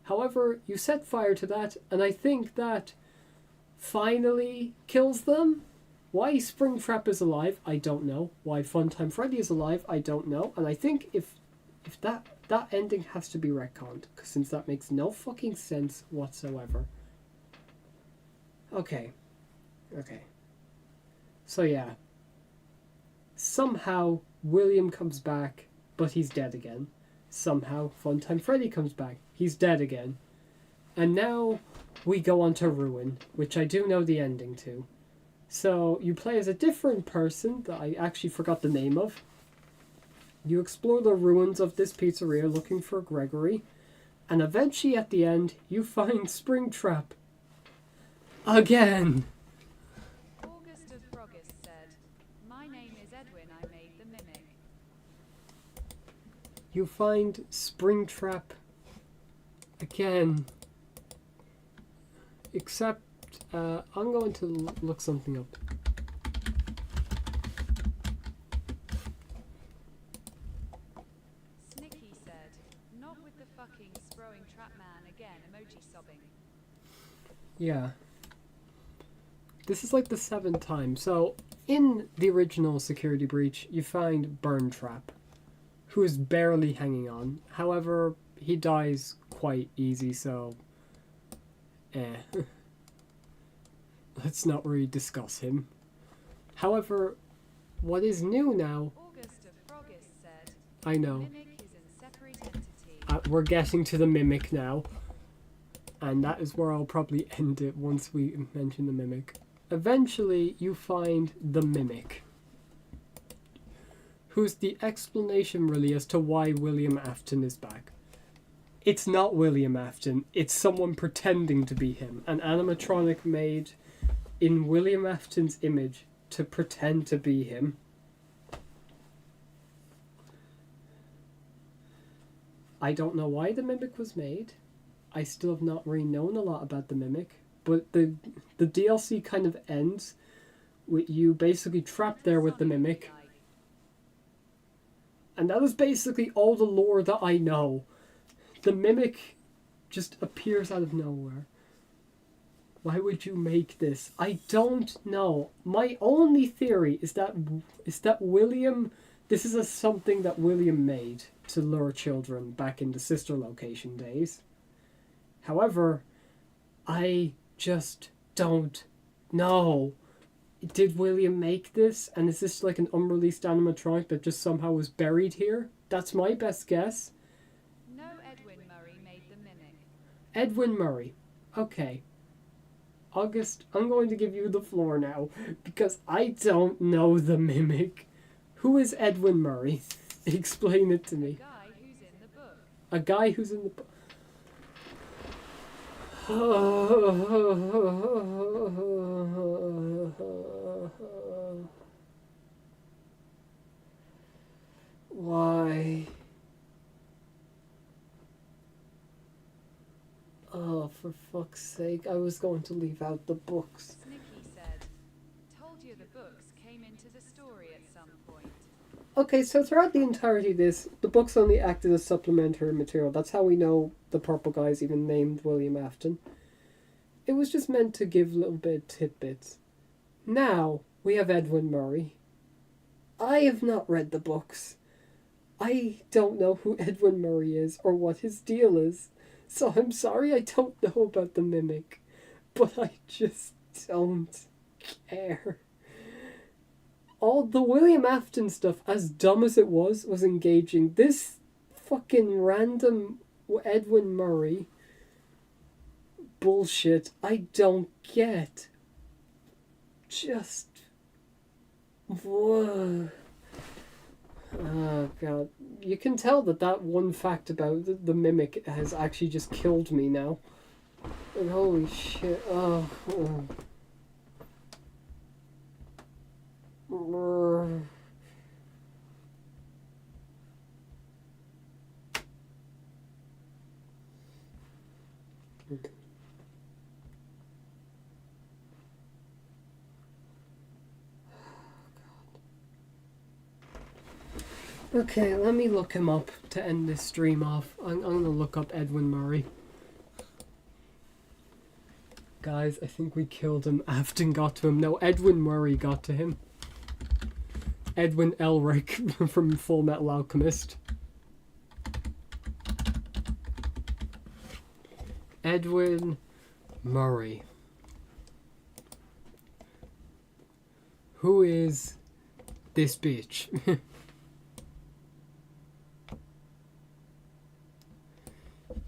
However, you set fire to that, and I think that finally kills them, Why Springtrap is alive, I don't know. Why Funtime Freddy is alive, I don't know. And I think if that ending has to be retconned, since that makes no fucking sense whatsoever. Okay. So yeah. Somehow William comes back, but he's dead again. Somehow Funtime Freddy comes back. He's dead again. And now we go on to Ruin, which I do know the ending to. So you play as a different person that I actually forgot the name of. You explore the ruins of this pizzeria looking for Gregory. And eventually at the end, you find Springtrap. Again! August of Frogus said, "My name is Edwin, I made the mimic." You find Springtrap again. Except, I'm going to look something up. Snicky said, "Not with the fucking sprowing trap man again, emoji sobbing." Yeah. This is like the 7th time. So, in the original Security Breach, you find Burntrap, who is barely hanging on. However, he dies quite easy, so... Let's not really discuss him. However, what is new now... August of Frogus said, I know. "Mimic is a separate entity." We're getting to the Mimic now. And that is where I'll probably end it once we mention the Mimic. Eventually, you find the Mimic, who's the explanation really as to why William Afton is back. It's not William Afton, it's someone pretending to be him. An animatronic made in William Afton's image to pretend to be him. I don't know why the Mimic was made. I still have not really known a lot about the Mimic. But the DLC kind of ends with you basically trapped there with the Mimic. And that is basically all the lore that I know. The Mimic just appears out of nowhere. Why would you make this? I don't know. My only theory is that William... This is something that William made to lure children back in the sister location days. However, I just don't know. Did William make this? And is this like an unreleased animatronic that just somehow was buried here? That's my best guess. No, Edwin Murray made the mimic. Edwin Murray. Okay. August, I'm going to give you the floor now, because I don't know the Mimic. Who is Edwin Murray? Explain it to me. A guy who's in the book. A guy who's in the book. Why? Oh, for fuck's sake, I was going to leave out the books. Snicky said, "Told you the books came into the story at some point." Okay, so throughout the entirety of this, the books only acted as supplementary material. That's how we know the purple guy's even named William Afton. It was just meant to give a little bit of tidbits. Now, we have Edwin Murray. I have not read the books. I don't know who Edwin Murray is or what his deal is. So I'm sorry I don't know about the Mimic. But I just don't care. All the William Afton stuff, as dumb as it was engaging. This fucking random Edwin Murray bullshit I don't get. Just... whoa. Oh god. You can tell that one fact about the Mimic has actually just killed me now. And holy shit. Oh. Okay, let me look him up to end this stream off. I'm gonna look up Edwin Murray. Guys, I think we killed him. Afton got to him. No, Edwin Murray got to him. Edwin Elric from Full Metal Alchemist. Edwin Murray. Who is this bitch?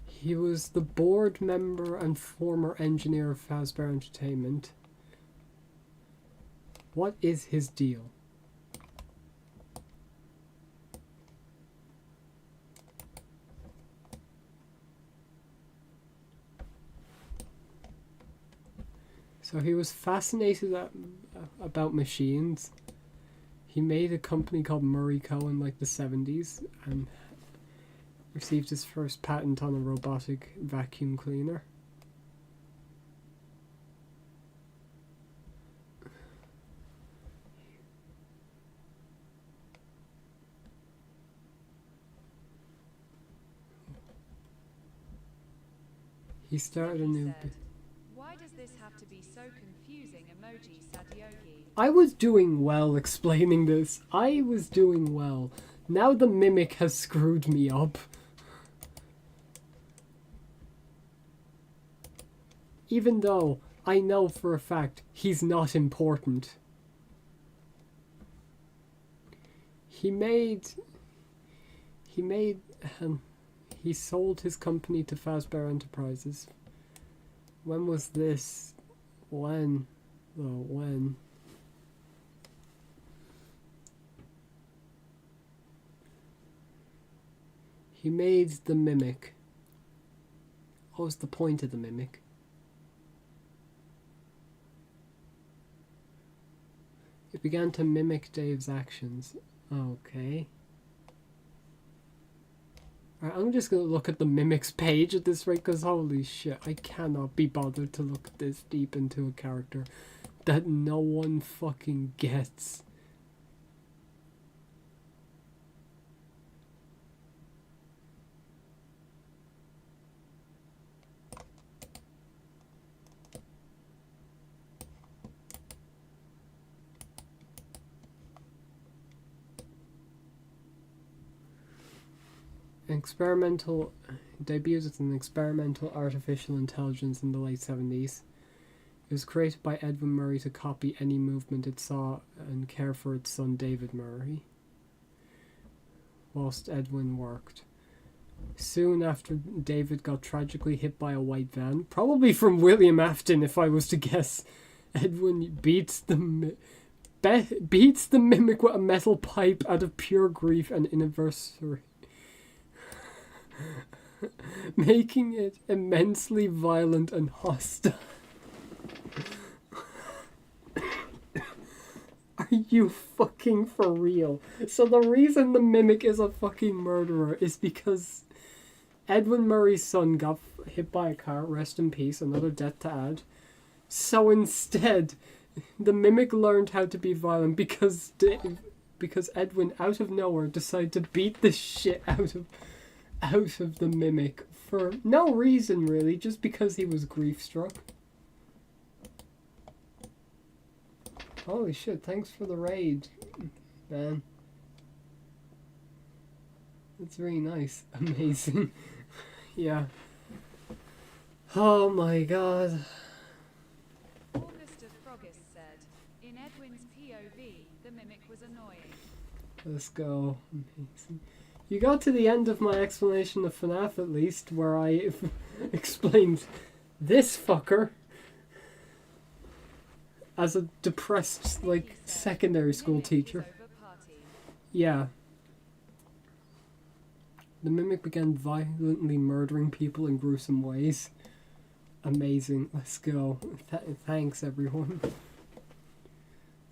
He was the board member and former engineer of Fazbear Entertainment. What is his deal? So he was fascinated about machines. He made a company called Murray Co. in like the 70s and received his first patent on a robotic vacuum cleaner. He started a new... Why does this have to be so confusing? Emoji Sadyogi. I was doing well explaining this. I was doing well. Now the mimic has screwed me up. Even though I know for a fact he's not important. He sold his company to Fazbear Enterprises. When was this? When? Oh, when? He made the mimic. What was the point of the mimic? It began to mimic Dave's actions. Okay. Alright, I'm just gonna look at the mimic's page at this rate, because holy shit, I cannot be bothered to look this deep into a character that no one fucking gets. Debuted as an experimental artificial intelligence in the late 70s. It was created by Edwin Murray to copy any movement it saw and care for its son David Murray, whilst Edwin worked. Soon after, David got tragically hit by a white van, probably from William Afton if I was to guess. Edwin beats the mimic with a metal pipe out of pure grief and anniversary, making it immensely violent and hostile. Are you fucking for real? So the reason the mimic is a fucking murderer is because Edwin Murray's son got hit by a car, rest in peace, another death to add. So instead, the mimic learned how to be violent because Edwin, out of nowhere, decided to beat the shit out of the mimic for no reason really, just because he was grief-struck. Holy shit, thanks for the raid, man. That's really nice. Amazing. Yeah. Oh my god. August of Frogus said, in Edwin's POV, the mimic was annoying. Let's go. Amazing. You got to the end of my explanation of FNAF at least, where I explained this fucker as a depressed, like, secondary school teacher. Yeah. The mimic began violently murdering people in gruesome ways. Amazing. Let's go. Thanks, everyone.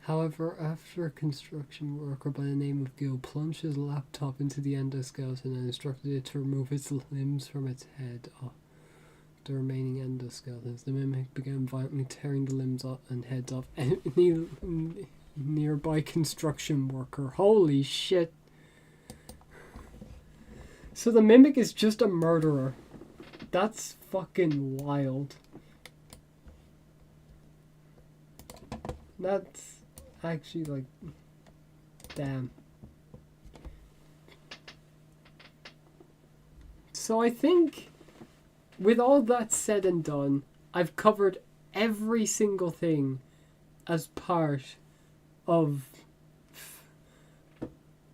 However, after a construction worker by the name of Gil plunged his laptop into the endoskeleton and instructed it to remove its limbs from its head, the remaining endoskeletons, the mimic began violently tearing the limbs off and heads off any nearby construction worker. Holy shit. So the mimic is just a murderer. That's fucking wild. That's actually like, damn. So I think with all that said and done, I've covered every single thing as part of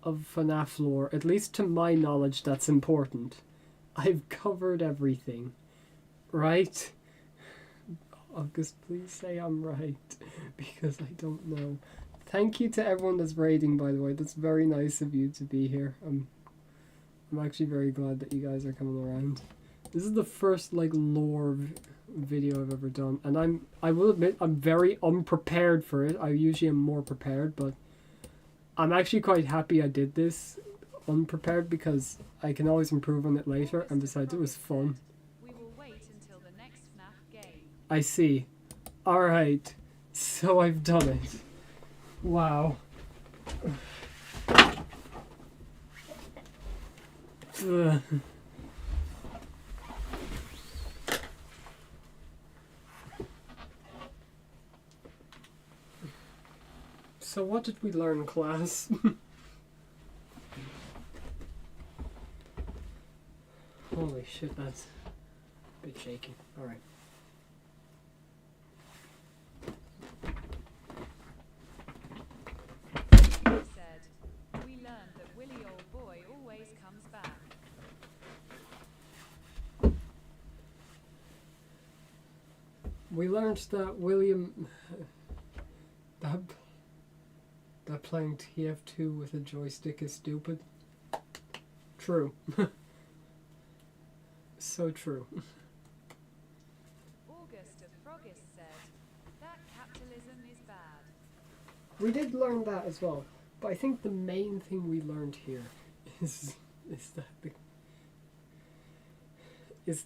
FNAF lore, at least to my knowledge that's important. I've covered everything, right? August, please say I'm right, because I don't know. Thank you to everyone that's raiding, by the way. That's very nice of you to be here. I'm actually very glad that you guys are coming around. This is the first like lore video I've ever done, and I will admit I'm very unprepared for it. I usually am more prepared, but I'm actually quite happy I did this unprepared because I can always improve on it later, and besides it was fun. We will wait until the next FNAF game. I see. Alright, so I've done it. Wow. Ugh. So what did we learn, class? Holy shit, that's a bit shaky. Alright. Said, we learned that Willy old boy always comes back. We learned that William... that playing TF2 with a joystick is stupid. True. So true. August of Froggist said, that capitalism is bad. We did learn that as well, but I think the main thing we learned here is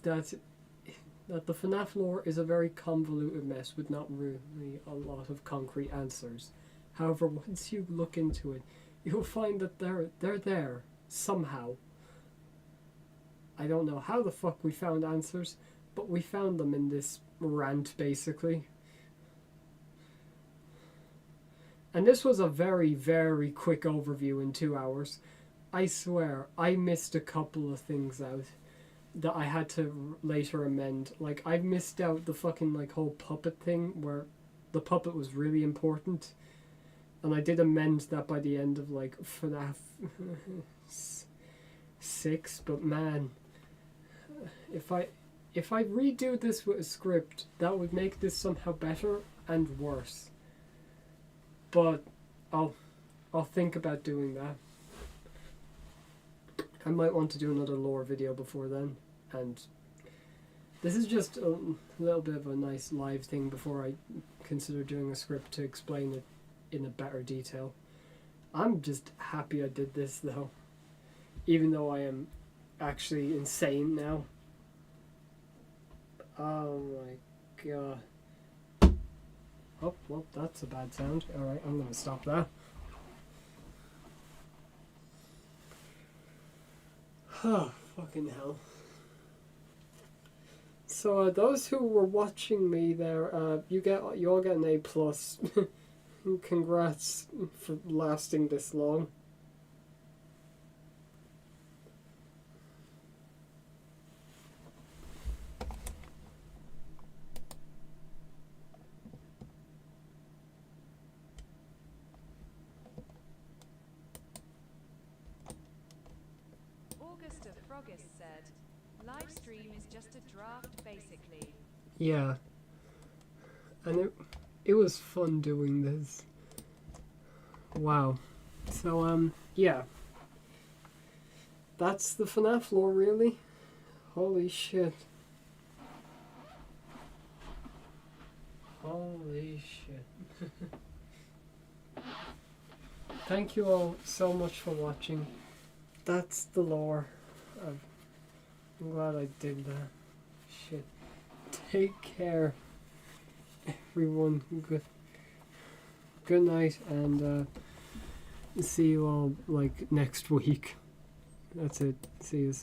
that the FNAF lore is a very convoluted mess with not really a lot of concrete answers. However, once you look into it, you'll find that they're there somehow. I don't know how the fuck we found answers, but we found them in this rant, basically. And this was a very, very quick overview in 2 hours. I swear, I missed a couple of things out that I had to later amend. Like, I missed out the fucking, like, whole puppet thing, where the puppet was really important. And I did amend that by the end of, like, FNAF 6, but man... If I redo this with a script, that would make this somehow better and worse. But I'll think about doing that. I might want to do another lore video before then, and this is just a little bit of a nice live thing before I consider doing a script to explain it in a better detail. I'm just happy I did this though, even though I am actually insane now. Oh my god. Oh, well, that's a bad sound. Alright, I'm gonna stop that. Oh, fucking hell. So, those who were watching me there, you all get an A+. Congrats for lasting this long. August of Froggist said, live stream is just a draft basically. Yeah. And it was fun doing this. Wow. So, yeah. That's the FNAF lore, really? Holy shit. Holy shit. Thank you all so much for watching. That's the lore. I'm glad I did that. Shit. Take care, everyone. Good night, and see you all like next week. That's it. See you.